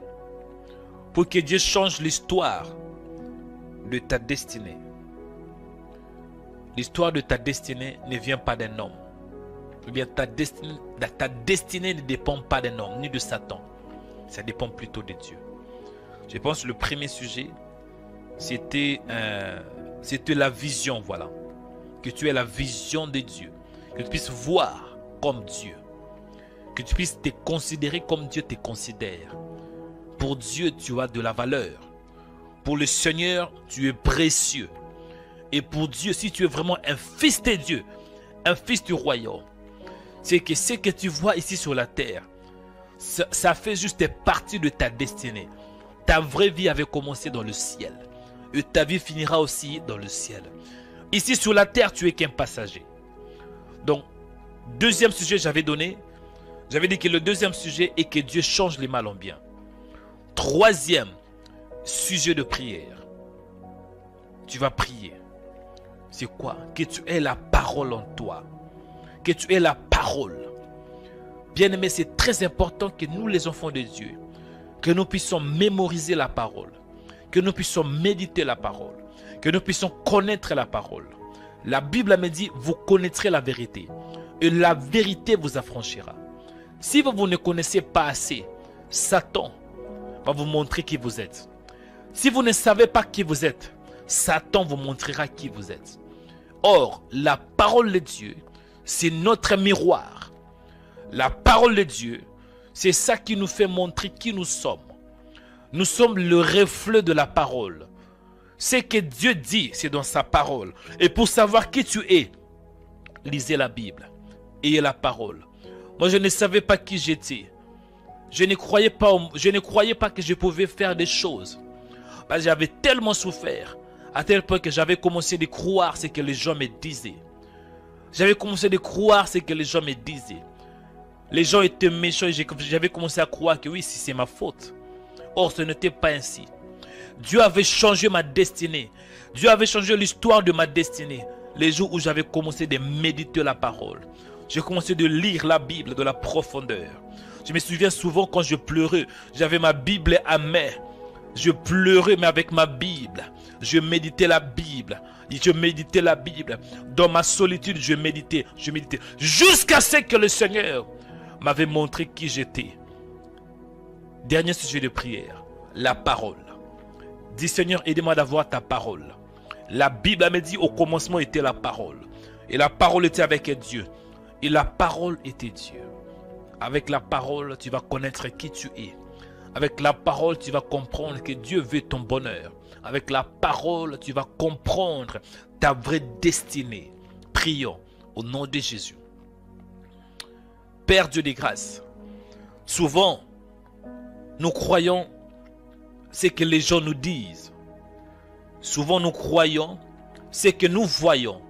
Pour que Dieu change l'histoire de ta destinée. L'histoire de ta destinée ne vient pas d'un homme. Ou bien ta destinée ne dépend pas d'un homme, ni de Satan. Ça dépend plutôt de Dieu. Je pense que le premier sujet, c'était la vision, voilà. Que tu aies la vision de Dieu. Que tu puisses voir comme Dieu. Que tu puisses te considérer comme Dieu te considère. Pour Dieu, tu as de la valeur. Pour le Seigneur, tu es précieux. Et pour Dieu, si tu es vraiment un fils de Dieu, un fils du royaume, c'est que ce que tu vois ici sur la terre, ça fait juste partie de ta destinée. Ta vraie vie avait commencé dans le ciel. Et ta vie finira aussi dans le ciel. Ici sur la terre, tu es qu'un passager. Donc, deuxième sujet j'avais donné. J'avais dit que le deuxième sujet est que Dieu change les mal en bien. Troisième sujet de prière. Tu vas prier. C'est quoi? Que tu aies la parole en toi. Que tu aies la parole. Bien-aimé, c'est très important que nous, les enfants de Dieu, que nous puissions mémoriser la parole. Que nous puissions méditer la parole. Que nous puissions connaître la parole. La Bible me dit, vous connaîtrez la vérité. Et la vérité vous affranchira. Si vous ne connaissez pas assez, Satan va vous montrer qui vous êtes. Si vous ne savez pas qui vous êtes, Satan vous montrera qui vous êtes. Or, la parole de Dieu, c'est notre miroir. La parole de Dieu, c'est ça qui nous fait montrer qui nous sommes. Nous sommes le reflet de la parole. Ce que Dieu dit, c'est dans sa parole. Et pour savoir qui tu es, lisez la Bible. Ayez la parole. Moi, je ne savais pas qui j'étais. Je ne croyais pas que je pouvais faire des choses. Parce que j'avais tellement souffert. À tel point que j'avais commencé à croire ce que les gens me disaient. J'avais commencé à croire ce que les gens me disaient. Les gens étaient méchants et j'avais commencé à croire que oui, c'est ma faute. Or, ce n'était pas ainsi. Dieu avait changé ma destinée. Dieu avait changé l'histoire de ma destinée. Les jours où j'avais commencé à méditer la parole. J'ai commencé à lire la Bible de la profondeur. Je me souviens souvent quand je pleurais, j'avais ma Bible à main. Je pleurais mais avec ma Bible. Je méditais la Bible. Je méditais la Bible. Dans ma solitude, je méditais. Jusqu'à ce que le Seigneur m'avait montré qui j'étais. Dernier sujet de prière. La parole. Dis Seigneur, aide-moi d'avoir ta parole. La Bible me dit au commencement était la parole. Et la parole était avec Dieu. Et la parole était Dieu. Avec la parole, tu vas connaître qui tu es. Avec la parole, tu vas comprendre que Dieu veut ton bonheur. Avec la parole, tu vas comprendre ta vraie destinée. Prions au nom de Jésus. Père Dieu des grâces, souvent, nous croyons ce que les gens nous disent. Souvent, nous croyons ce que nous voyons.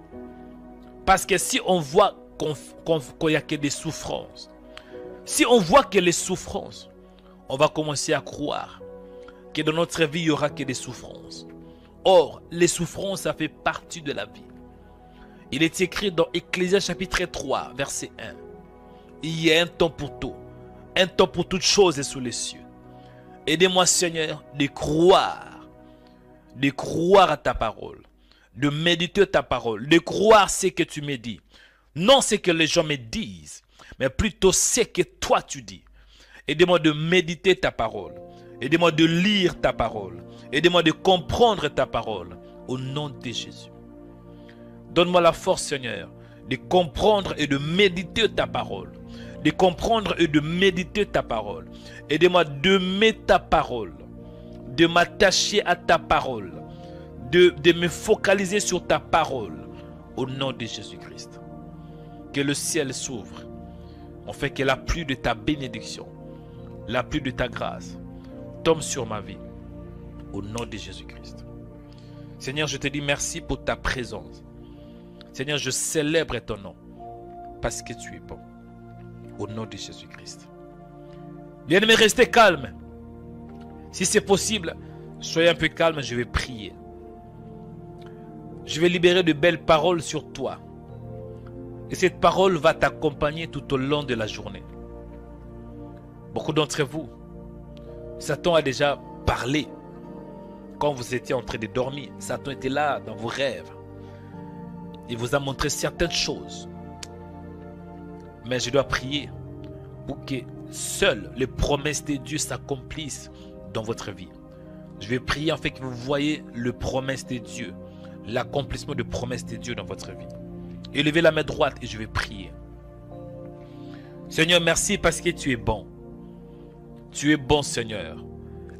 Parce que si on voit qu'il n'y a que des souffrances, si on voit que les souffrances, on va commencer à croire que dans notre vie, il n'y aura que des souffrances. Or, les souffrances, ça fait partie de la vie. Il est écrit dans Ecclésiaste chapitre 3, verset 1. Il y a un temps pour tout. Un temps pour toutes choses est sous les cieux. Aidez-moi, Seigneur, de croire à ta parole, de méditer ta parole, de croire ce que tu me dis. Non ce que les gens me disent, mais plutôt ce que toi tu dis. Aidez-moi de méditer ta parole. Aidez-moi de lire ta parole. Aidez-moi de comprendre ta parole. Au nom de Jésus. Donne-moi la force, Seigneur, de comprendre et de méditer ta parole. De comprendre et de méditer ta parole. Aidez-moi d'aimer ta parole. De m'attacher à ta parole. De me focaliser sur ta parole. Au nom de Jésus-Christ. Que le ciel s'ouvre. On fait que la pluie de ta bénédiction, la pluie de ta grâce tombe sur ma vie. Au nom de Jésus-Christ. Seigneur, je te dis merci pour ta présence. Seigneur, je célèbre ton nom parce que tu es bon. Au nom de Jésus-Christ. Bien-aimé, restez calme. Si c'est possible, soyez un peu calme, je vais prier. Je vais libérer de belles paroles sur toi. Et cette parole va t'accompagner tout au long de la journée. Beaucoup d'entre vous, Satan a déjà parlé. Quand vous étiez en train de dormir, Satan était là dans vos rêves. Il vous a montré certaines choses. Mais je dois prier pour que seules les promesses de Dieu s'accomplissent dans votre vie. Je vais prier en fait que vous voyez les promesses de Dieu, l'accomplissement de promesses de Dieu dans votre vie. Élevez la main droite et je vais prier. Seigneur, merci parce que tu es bon. Tu es bon, Seigneur.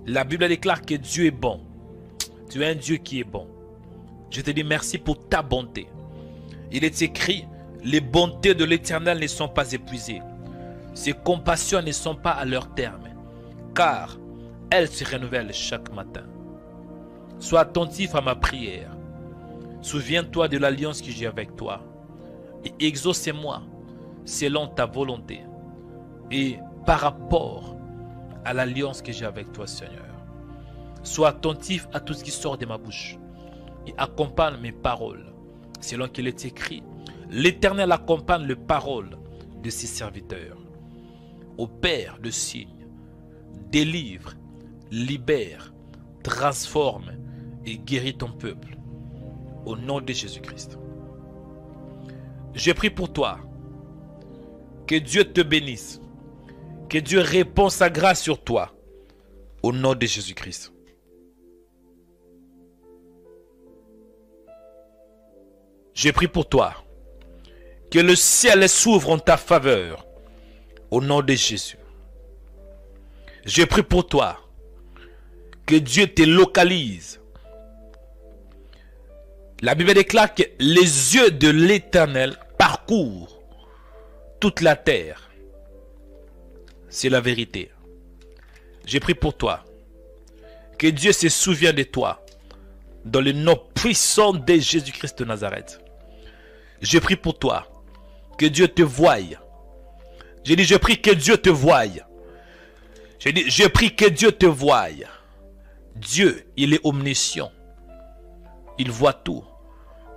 La Bible déclare que Dieu est bon. Tu es un Dieu qui est bon. Je te dis merci pour ta bonté. Il est écrit, les bontés de l'Éternel ne sont pas épuisées. Ses compassions ne sont pas à leur terme, car elles se renouvellent chaque matin. Sois attentif à ma prière. Souviens-toi de l'alliance que j'ai avec toi. Et exauce-moi selon ta volonté. Et par rapport à l'alliance que j'ai avec toi, Seigneur. Sois attentif à tout ce qui sort de ma bouche. Et accompagne mes paroles. Selon qu'il est écrit, l'Éternel accompagne les paroles de ses serviteurs. Opère le signe, délivre, libère, transforme et guérit ton peuple. Au nom de Jésus-Christ. Je prie pour toi. Que Dieu te bénisse. Que Dieu réponde sa grâce sur toi. Au nom de Jésus-Christ. Je prie pour toi. Que le ciel s'ouvre en ta faveur. Au nom de Jésus. Je prie pour toi. Que Dieu te localise. La Bible déclare que les yeux de l'Éternel parcourent toute la terre. C'est la vérité. J'ai prié pour toi. Que Dieu se souvienne de toi. Dans le nom puissant de Jésus-Christ de Nazareth. Je prie pour toi. Que Dieu te voie. J'ai dit, je prie que Dieu te voie. J'ai dit, je prie que Dieu te voie. Dieu, il est omniscient. Il voit tout.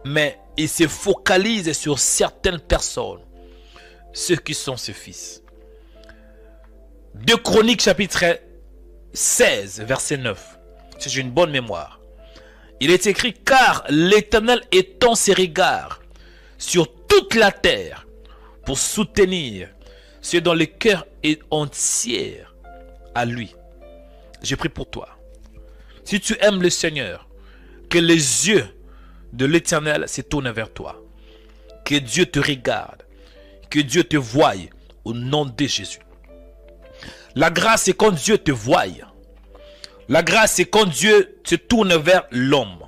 Mais il se focalise sur certaines personnes. Ceux qui sont ses fils. 2 Chroniques chapitre 16 verset 9. Si j'ai une bonne mémoire. Il est écrit, car l'Éternel étend ses regards sur toute la terre pour soutenir ceux dont le cœur est entier à lui. Je prie pour toi. Si tu aimes le Seigneur, que les yeux de l'Éternel se tournent vers toi. Que Dieu te regarde. Que Dieu te voie au nom de Jésus. La grâce, c'est quand Dieu te voie. La grâce, c'est quand Dieu se tourne vers l'homme.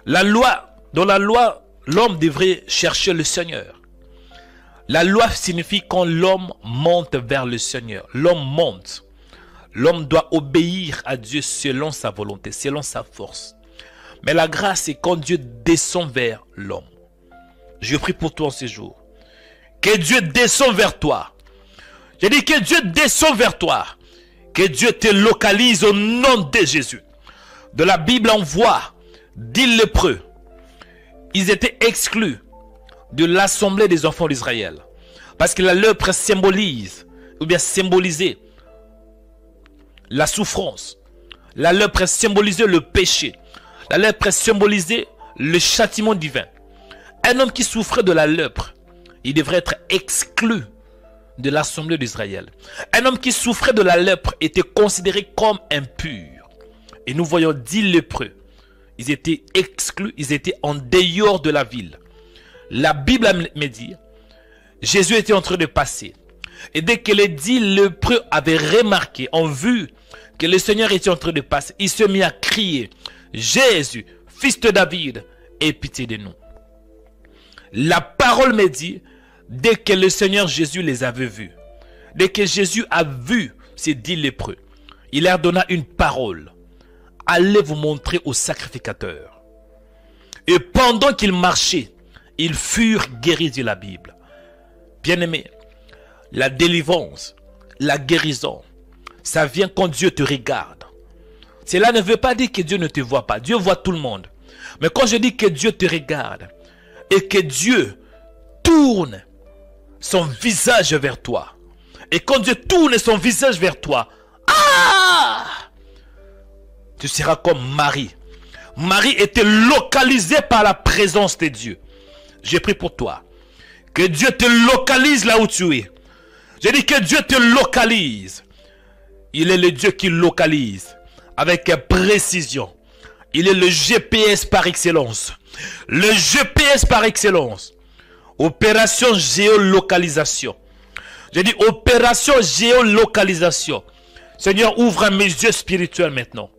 La loi, dans la loi, l'homme devrait chercher le Seigneur. La loi signifie quand l'homme monte vers le Seigneur. L'homme monte. L'homme doit obéir à Dieu selon sa volonté, selon sa force. Mais la grâce, c'est quand Dieu descend vers l'homme. Je prie pour toi en ce jour. Que Dieu descende vers toi. J'ai dit que Dieu descende vers toi. Que Dieu te localise au nom de Jésus. De la Bible, on voit 10 lépreux. Ils étaient exclus de l'assemblée des enfants d'Israël. Parce que la lèpre symbolise, ou bien symbolisait la souffrance. La lèpre symbolisait le péché. La lèpre symbolisait le châtiment divin. Un homme qui souffrait de la lèpre, il devrait être exclu de l'assemblée d'Israël. Un homme qui souffrait de la lèpre était considéré comme impur. Et nous voyons 10 lépreux. Ils étaient exclus, ils étaient en dehors de la ville. La Bible me dit, Jésus était en train de passer. Et dès que les 10 lépreux avaient remarqué, ont vu que le Seigneur était en train de passer, il se mit à crier, Jésus, fils de David, aie pitié de nous. La parole me dit, dès que le Seigneur Jésus les avait vus, dès que Jésus a vu ces 10 lépreux, il leur donna une parole. Allez vous montrer au sacrificateur. Et pendant qu'ils marchaient, ils furent guéris, dit la Bible. Bien-aimé, la délivrance, la guérison, ça vient quand Dieu te regarde. Cela ne veut pas dire que Dieu ne te voit pas. Dieu voit tout le monde. Mais quand je dis que Dieu te regarde et que Dieu tourne son visage vers toi, et quand Dieu tourne son visage vers toi, tu seras comme Marie. Marie était localisée par la présence de Dieu. J'ai prié pour toi. Que Dieu te localise là où tu es. J'ai dit que Dieu te localise. Il est le Dieu qui localise avec précision. Il est le GPS par excellence. Le GPS par excellence. Opération géolocalisation. J'ai dit opération géolocalisation. Seigneur, ouvre mes yeux spirituels maintenant.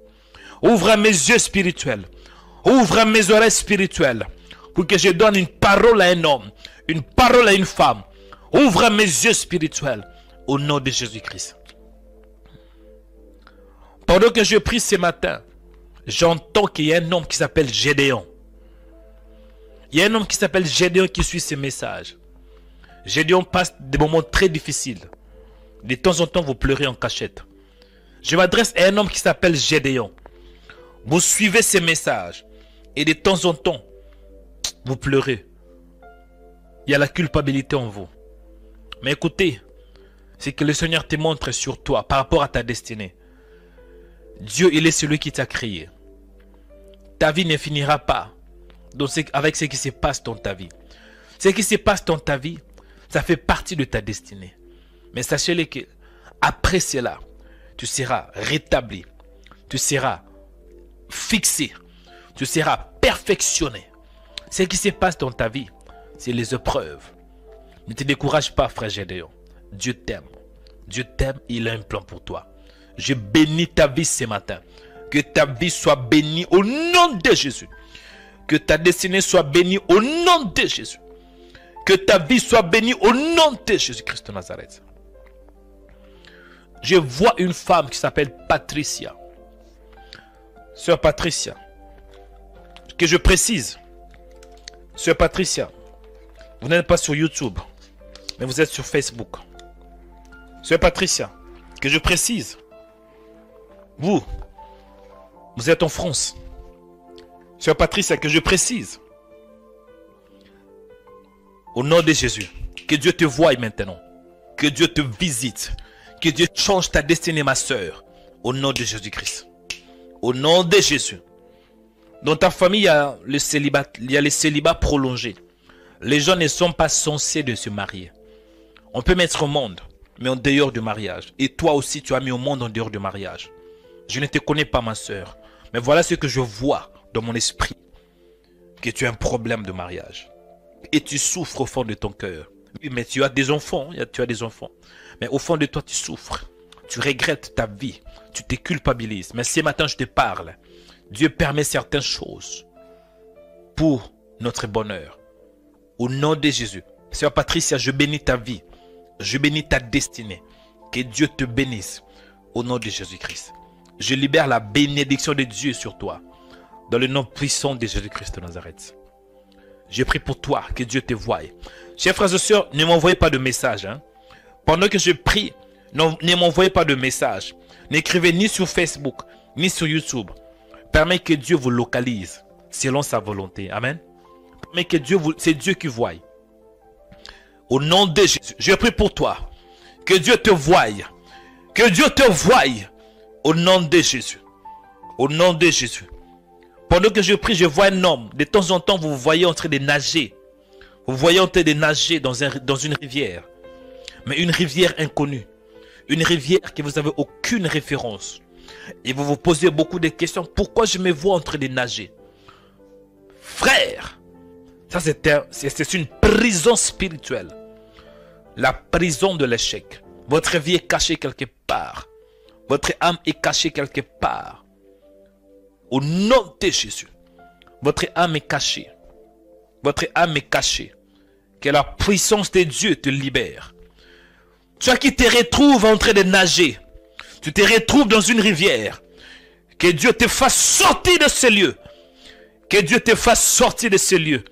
Ouvre mes yeux spirituels. Ouvre mes oreilles spirituelles. Pour que je donne une parole à un homme. Une parole à une femme. Ouvre mes yeux spirituels. Au nom de Jésus-Christ. Pendant que je prie ce matin, j'entends qu'il y a un homme qui s'appelle Gédéon. Il y a un homme qui s'appelle Gédéon qui suit ces messages. Gédéon passe des moments très difficiles. De temps en temps, vous pleurez en cachette. Je m'adresse à un homme qui s'appelle Gédéon. Vous suivez ces messages. Et de temps en temps, vous pleurez. Il y a la culpabilité en vous. Mais écoutez, c'est que le Seigneur te montre sur toi par rapport à ta destinée. Dieu, il est celui qui t'a créé. Ta vie ne finira pas avec ce qui se passe dans ta vie. Ce qui se passe dans ta vie, ça fait partie de ta destinée. Mais sachez-le que après cela, tu seras rétabli. Tu seras fixé. Tu seras perfectionné. Ce qui se passe dans ta vie, c'est les épreuves. Ne te décourage pas, frère Gédéon. Dieu t'aime. Dieu t'aime, il a un plan pour toi. Je bénis ta vie ce matin. Que ta vie soit bénie au nom de Jésus. Que ta destinée soit bénie au nom de Jésus. Que ta vie soit bénie au nom de Jésus-Christ de Nazareth. Je vois une femme qui s'appelle Patricia. Sœur Patricia. Que je précise. Sœur Patricia. Vous n'êtes pas sur YouTube. Mais vous êtes sur Facebook. Sœur Patricia. Que je précise. Vous êtes en France. Sœur Patricia, que je précise. Au nom de Jésus. Que Dieu te voie maintenant. Que Dieu te visite. Que Dieu change ta destinée, ma sœur. Au nom de Jésus-Christ. Au nom de Jésus. Dans ta famille, il y a le célibat prolongé. Les gens ne sont pas censés de se marier. On peut mettre au monde, mais en dehors du mariage. Et toi aussi, tu as mis au monde en dehors du mariage. Je ne te connais pas, ma sœur. Mais voilà ce que je vois dans mon esprit. Que tu as un problème de mariage. Et tu souffres au fond de ton cœur. Oui, mais tu as des enfants. Tu as des enfants. Mais au fond de toi, tu souffres. Tu regrettes ta vie. Tu te culpabilises. Mais ce matin, je te parle. Dieu permet certaines choses pour notre bonheur. Au nom de Jésus. Sœur Patricia, je bénis ta vie. Je bénis ta destinée. Que Dieu te bénisse. Au nom de Jésus-Christ. Je libère la bénédiction de Dieu sur toi. Dans le nom puissant de Jésus-Christ de Nazareth. Je prie pour toi. Que Dieu te voie. Chers frères et sœurs, ne m'envoyez pas de message. Pendant que je prie, ne m'envoyez pas de message. N'écrivez ni sur Facebook, ni sur YouTube. Permettez que Dieu vous localise selon sa volonté. Amen. Permettez que c'est Dieu qui voie. Au nom de Jésus, je prie pour toi. Que Dieu te voie. Que Dieu te voie. Au nom de Jésus. Au nom de Jésus. Pendant que je prie, je vois un homme. De temps en temps, vous voyez en train de nager. Vous voyez en train de nager dans une rivière. Mais une rivière inconnue. Une rivière que vous n'avez aucune référence. Et vous vous posez beaucoup de questions. Pourquoi je me vois en train de nager? Frère, ça c'est une prison spirituelle. La prison de l'échec. Votre vie est cachée quelque part. Votre âme est cachée quelque part. Au nom de Jésus. Votre âme est cachée. Votre âme est cachée. Que la puissance de Dieu te libère. Toi qui te retrouves en train de nager. Tu te retrouves dans une rivière. Que Dieu te fasse sortir de ce lieu. Que Dieu te fasse sortir de ce lieu.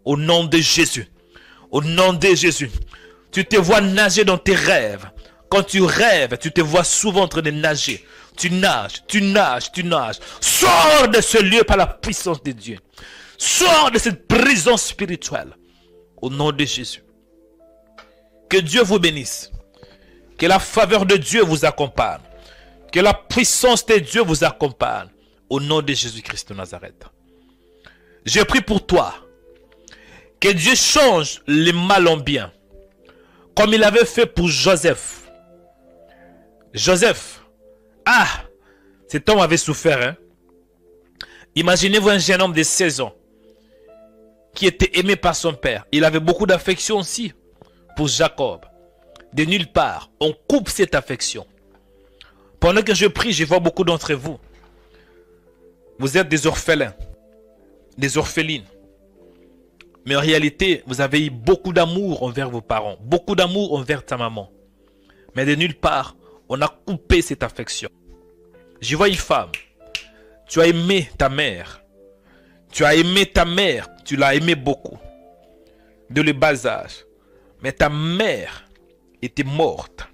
Au nom de Jésus. Au nom de Jésus. Tu te vois nager dans tes rêves. Quand tu rêves, tu te vois souvent en train de nager. Tu nages, tu nages, tu nages. Sors de ce lieu par la puissance de Dieu. Sors de cette prison spirituelle. Au nom de Jésus. Que Dieu vous bénisse. Que la faveur de Dieu vous accompagne. Que la puissance de Dieu vous accompagne. Au nom de Jésus-Christ de Nazareth. Je prie pour toi. Que Dieu change le mal en bien. Comme il avait fait pour Joseph. Joseph. Ah, cet homme avait souffert. Hein? Imaginez-vous un jeune homme de 16 ans. Qui était aimé par son père. Il avait beaucoup d'affection aussi. Pour Jacob. De nulle part. On coupe cette affection. Pendant que je prie, je vois beaucoup d'entre vous. Vous êtes des orphelins. Des orphelines. Mais en réalité, vous avez eu beaucoup d'amour envers vos parents. Beaucoup d'amour envers ta maman. Mais de nulle part, on a coupé cette affection. Je vois une femme. Tu as aimé ta mère. Tu as aimé ta mère. Tu l'as aimé beaucoup. De le bas âge. Mais ta mère était morte.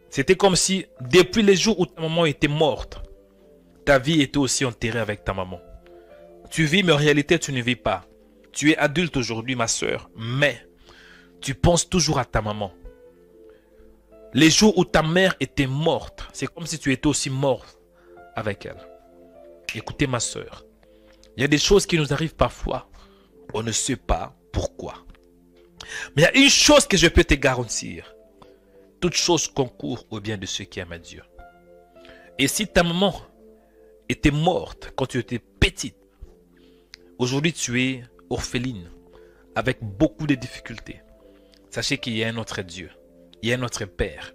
C'était comme si, depuis les jours où ta maman était morte, ta vie était aussi enterrée avec ta maman. Tu vis, mais en réalité, tu ne vis pas. Tu es adulte aujourd'hui, ma soeur, mais tu penses toujours à ta maman. Les jours où ta mère était morte, c'est comme si tu étais aussi morte avec elle. Écoutez, ma soeur, il y a des choses qui nous arrivent parfois. On ne sait pas pourquoi. Mais il y a une chose que je peux te garantir. Toute chose concourt au bien de ceux qui aiment Dieu. Et si ta maman était morte quand tu étais petite, aujourd'hui tu es orpheline, avec beaucoup de difficultés. Sachez qu'il y a un autre Dieu. Il y a un autre Père.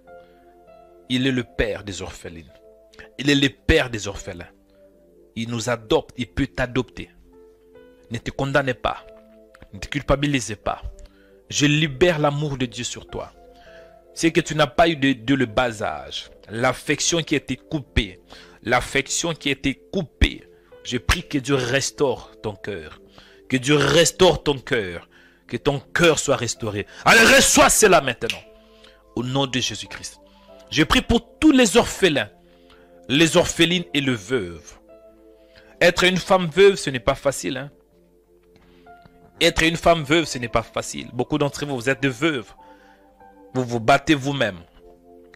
Il est le Père des orphelines. Il est le Père des orphelins. Il nous adopte, il peut t'adopter. Ne te condamnez pas. Ne te culpabilisez pas. Je libère l'amour de Dieu sur toi. C'est que tu n'as pas eu de le bas âge. L'affection qui a été coupée. L'affection qui a été coupée. Je prie que Dieu restaure ton cœur. Que Dieu restaure ton cœur. Que ton cœur soit restauré. Allez, reçois cela maintenant. Au nom de Jésus-Christ. Je prie pour tous les orphelins. Les orphelines et les veuves. Être une femme veuve, ce n'est pas facile. Hein? Être une femme veuve, ce n'est pas facile. Beaucoup d'entre vous, vous êtes des veuves. Vous vous battez vous-même.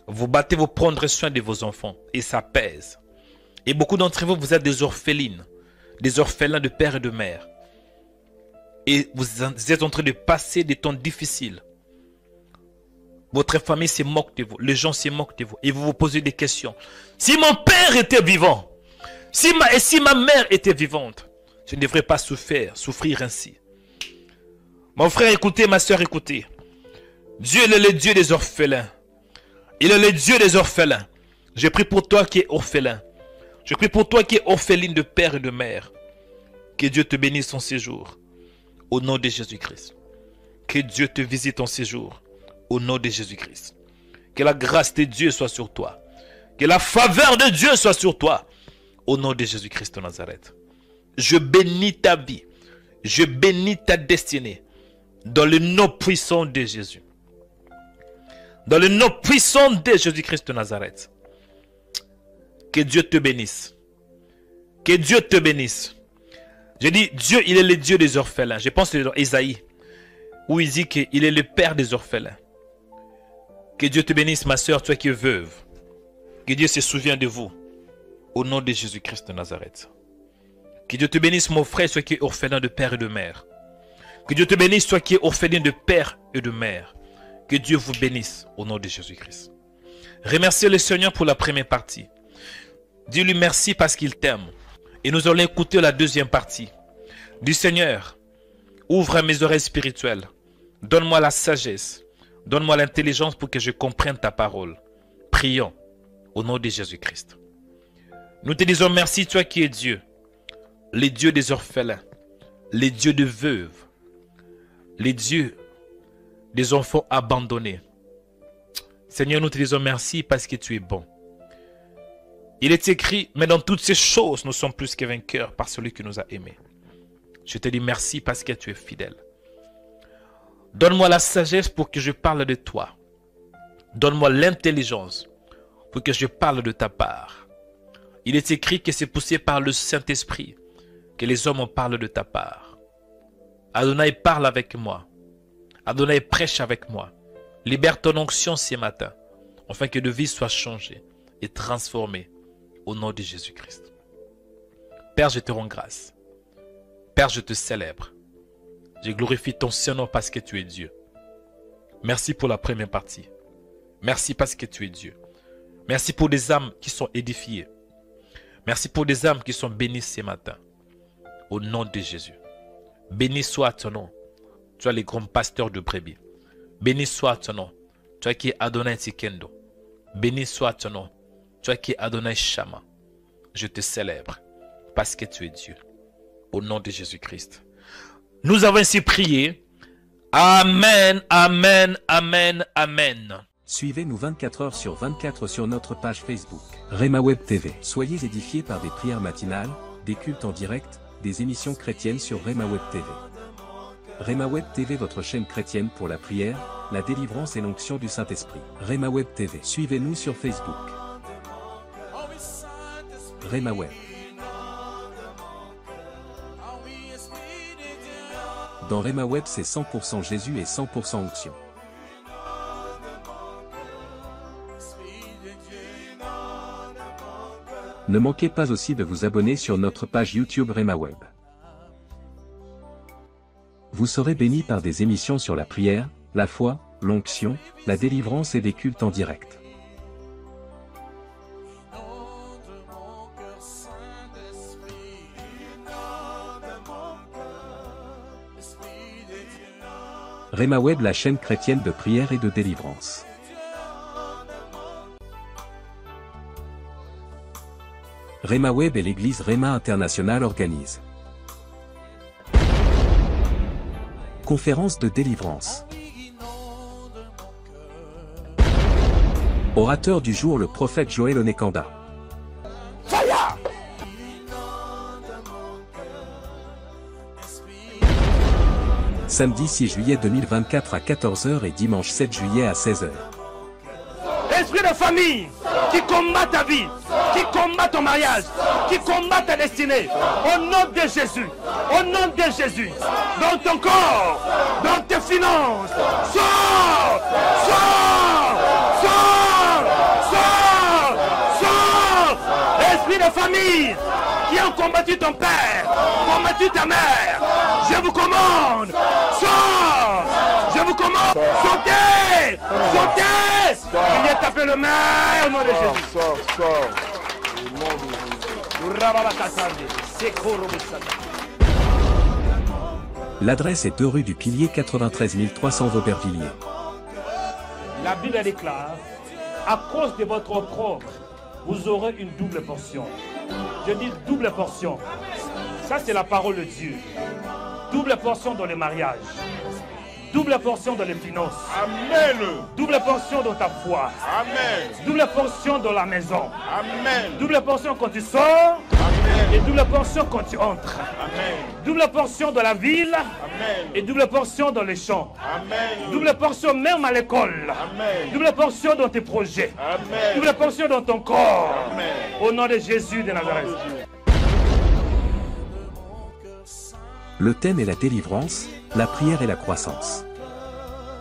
Vous battez pour prendre soin de vos enfants. Et ça pèse. Et beaucoup d'entre vous, vous êtes des orphelines. Des orphelins de père et de mère. Et vous êtes en train de passer des temps difficiles. Votre famille se moque de vous. Les gens se moquent de vous. Et vous vous posez des questions. Si mon père était vivant, si ma mère était vivante, je ne devrais pas souffrir ainsi. Mon frère, écoutez, ma soeur, écoutez. Dieu est le Dieu des orphelins. Il est le Dieu des orphelins. Je prie pour toi qui es orphelin. Je prie pour toi qui es orpheline de père et de mère. Que Dieu te bénisse en séjour. Au nom de Jésus-Christ. Que Dieu te visite en séjour. Au nom de Jésus-Christ. Que la grâce de Dieu soit sur toi. Que la faveur de Dieu soit sur toi. Au nom de Jésus-Christ de Nazareth. Je bénis ta vie. Je bénis ta destinée. Dans le nom puissant de Jésus. Dans le nom puissant de Jésus-Christ de Nazareth. Que Dieu te bénisse. Que Dieu te bénisse. Je dis, Dieu, il est le Dieu des orphelins. Je pense dans Ésaïe, où il dit qu'il est le Père des orphelins. Que Dieu te bénisse, ma soeur, toi qui es veuve. Que Dieu se souvienne de vous. Au nom de Jésus-Christ de Nazareth. Que Dieu te bénisse, mon frère, toi qui es orphelin de père et de mère. Que Dieu te bénisse, toi qui es orphelin de père et de mère. Que Dieu vous bénisse au nom de Jésus-Christ. Remerciez le Seigneur pour la première partie. Dis-lui merci parce qu'il t'aime. Et nous allons écouter la deuxième partie. Du Seigneur, ouvre mes oreilles spirituelles. Donne-moi la sagesse. Donne-moi l'intelligence pour que je comprenne ta parole. Prions au nom de Jésus-Christ. Nous te disons merci, toi qui es Dieu. Les dieux des orphelins. Les dieux de veuves. Les dieux des enfants abandonnés. Seigneur, nous te disons merci parce que tu es bon. Il est écrit, mais dans toutes ces choses, nous sommes plus que vainqueurs par celui qui nous a aimés. Je te dis merci parce que tu es fidèle. Donne-moi la sagesse pour que je parle de toi. Donne-moi l'intelligence pour que je parle de ta part. Il est écrit que c'est poussé par le Saint-Esprit que les hommes en parlent de ta part. Adonai, parle avec moi. Adonai, prêche avec moi. Libère ton onction ce matin, afin que de vie soit changée et transformée. Au nom de Jésus-Christ. Père, je te rends grâce. Père, je te célèbre. Je glorifie ton Saint-Nom parce que tu es Dieu. Merci pour la première partie. Merci parce que tu es Dieu. Merci pour des âmes qui sont édifiées. Merci pour des âmes qui sont bénies ce matin. Au nom de Jésus. Béni soit ton nom. Tu es le grand pasteur de brebis. Béni soit ton nom. Toi qui es Adonai Tikendo. Béni soit ton nom. Toi qui es Adonai Shama, je te célèbre parce que tu es Dieu. Au nom de Jésus-Christ. Nous avons ainsi prié. Amen, amen, amen, amen. Suivez-nous 24 heures sur 24 sur notre page Facebook. Rema Web TV. Soyez édifiés par des prières matinales, des cultes en direct, des émissions chrétiennes sur Rema Web TV. Rema Web TV, votre chaîne chrétienne pour la prière, la délivrance et l'onction du Saint-Esprit. Rema Web TV. Suivez-nous sur Facebook. Rema Web. Dans Rema Web, c'est 100% Jésus et 100% onction. Ne manquez pas aussi de vous abonner sur notre page YouTube Rema Web. Vous serez bénis par des émissions sur la prière, la foi, l'onction, la délivrance et des cultes en direct. Rema Web, la chaîne chrétienne de prière et de délivrance. Rema Web et l'église Rema International organisent conférence de délivrance. Orateur du jour, le prophète Joël Onekanda. Samedi 6 juillet 2024 à 14 h et dimanche 7 juillet à 16 h. Esprit de famille qui combat ta vie, qui combat ton mariage, qui combat ta destinée, au nom de Jésus, au nom de Jésus, dans ton corps, dans tes finances, sors, sors, sors, sors, sors. Esprit de famille qui ont combattu ton père, combattu ta mère, je vous commande, sors, je vous commande, sautez, sautez. Il est tapé le maire au nom de Jésus. Sors. Au nom de Jésus. L'adresse est 2 rue du Pilier 93 300 Aubervilliers. La Bible déclare, à cause de votre opprobre, vous aurez une double portion. Je dis double portion. Ça c'est la parole de Dieu. Double portion dans le mariage. Double portion dans les finances. Amen. Double portion dans ta foi. Amen. Double portion dans la maison. Amen. Double portion quand tu sors. Amen. Et double portion quand tu entres. Amen. Double portion dans la ville. Amen. Et double portion dans les champs. Amen. Double portion même à l'école. Amen. Double portion dans tes projets. Amen. Double portion dans ton corps. Amen. Au nom de Jésus de Nazareth. Le thème est la délivrance, la prière et la croissance.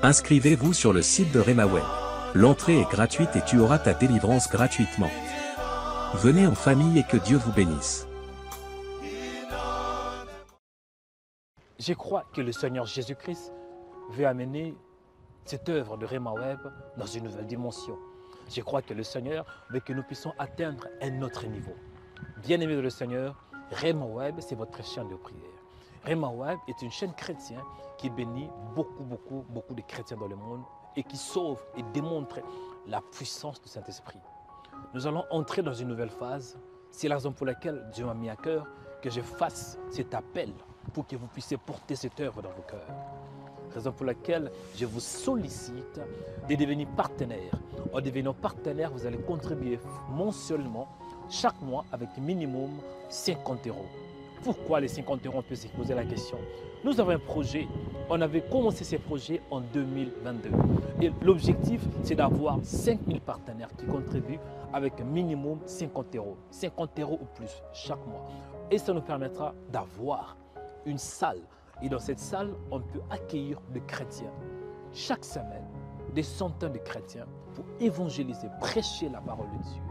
Inscrivez-vous sur le site de Rema Web. L'entrée est gratuite et tu auras ta délivrance gratuitement. Venez en famille et que Dieu vous bénisse. Je crois que le Seigneur Jésus-Christ veut amener cette œuvre de Rema Web dans une nouvelle dimension. Je crois que le Seigneur veut que nous puissions atteindre un autre niveau. Bien-aimés de le Seigneur, Rema Web, c'est votre chaîne de prière. Rema Web est une chaîne chrétienne qui bénit beaucoup de chrétiens dans le monde et qui sauve et démontre la puissance du Saint-Esprit. Nous allons entrer dans une nouvelle phase. C'est la raison pour laquelle Dieu m'a mis à cœur que je fasse cet appel pour que vous puissiez porter cette œuvre dans vos cœurs. Raison pour laquelle je vous sollicite de devenir partenaire. En devenant partenaire, vous allez contribuer mensuellement, chaque mois, avec minimum 50 €. Pourquoi les 50 €? On peut se poser la question. Nous avons un projet, on avait commencé ces projets en 2022. Et l'objectif, c'est d'avoir 5000 partenaires qui contribuent avec minimum 50 €. 50 € ou plus chaque mois. Et ça nous permettra d'avoir une salle. Et dans cette salle, on peut accueillir des chrétiens. Chaque semaine, des centaines de chrétiens pour évangéliser, prêcher la parole de Dieu,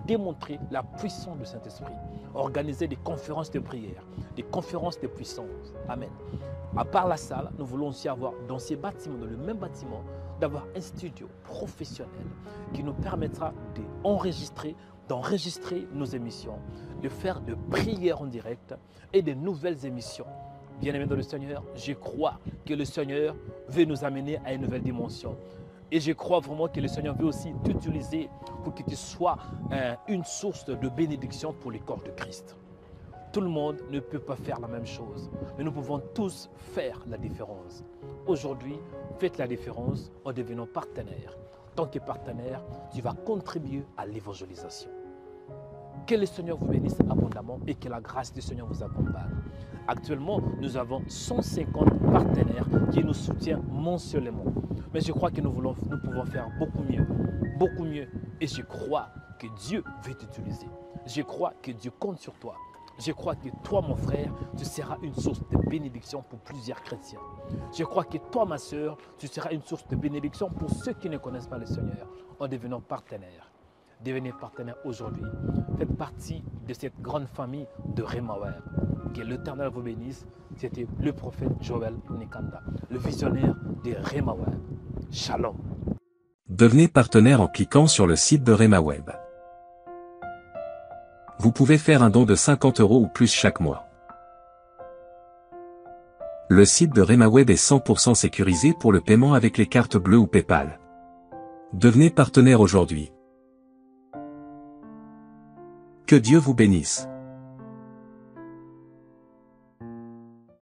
démontrer la puissance du Saint-Esprit, organiser des conférences de prière, des conférences de puissance. Amen. À part la salle, nous voulons aussi avoir dans ces bâtiments, dans le même bâtiment, d'avoir un studio professionnel qui nous permettra d'enregistrer nos émissions, de faire de prières en direct et de nouvelles émissions. Bien-aimés dans le Seigneur, je crois que le Seigneur veut nous amener à une nouvelle dimension. Et je crois vraiment que le Seigneur veut aussi t'utiliser pour que tu sois une source de bénédiction pour le corps de Christ. Tout le monde ne peut pas faire la même chose, mais nous pouvons tous faire la différence. Aujourd'hui, faites la différence en devenant partenaire. En tant que partenaire, tu vas contribuer à l'évangélisation. Que le Seigneur vous bénisse abondamment et que la grâce du Seigneur vous accompagne. Actuellement, nous avons 150 partenaires qui nous soutiennent mensuellement. Mais je crois que nous pouvons faire beaucoup mieux. Et je crois que Dieu veut t'utiliser. Je crois que Dieu compte sur toi. Je crois que toi, mon frère, tu seras une source de bénédiction pour plusieurs chrétiens. Je crois que toi, ma sœur, tu seras une source de bénédiction pour ceux qui ne connaissent pas le Seigneur en devenant partenaire. Devenez partenaire aujourd'hui. Faites partie de cette grande famille de Rema Web. Que l'Éternel vous bénisse. C'était le prophète Joël Nikanda, le visionnaire de Rema Web. Shalom. Devenez partenaire en cliquant sur le site de Rema Web. Vous pouvez faire un don de 50 € ou plus chaque mois. Le site de Rema Web est 100% sécurisé pour le paiement avec les cartes bleues ou PayPal. Devenez partenaire aujourd'hui. Que Dieu vous bénisse.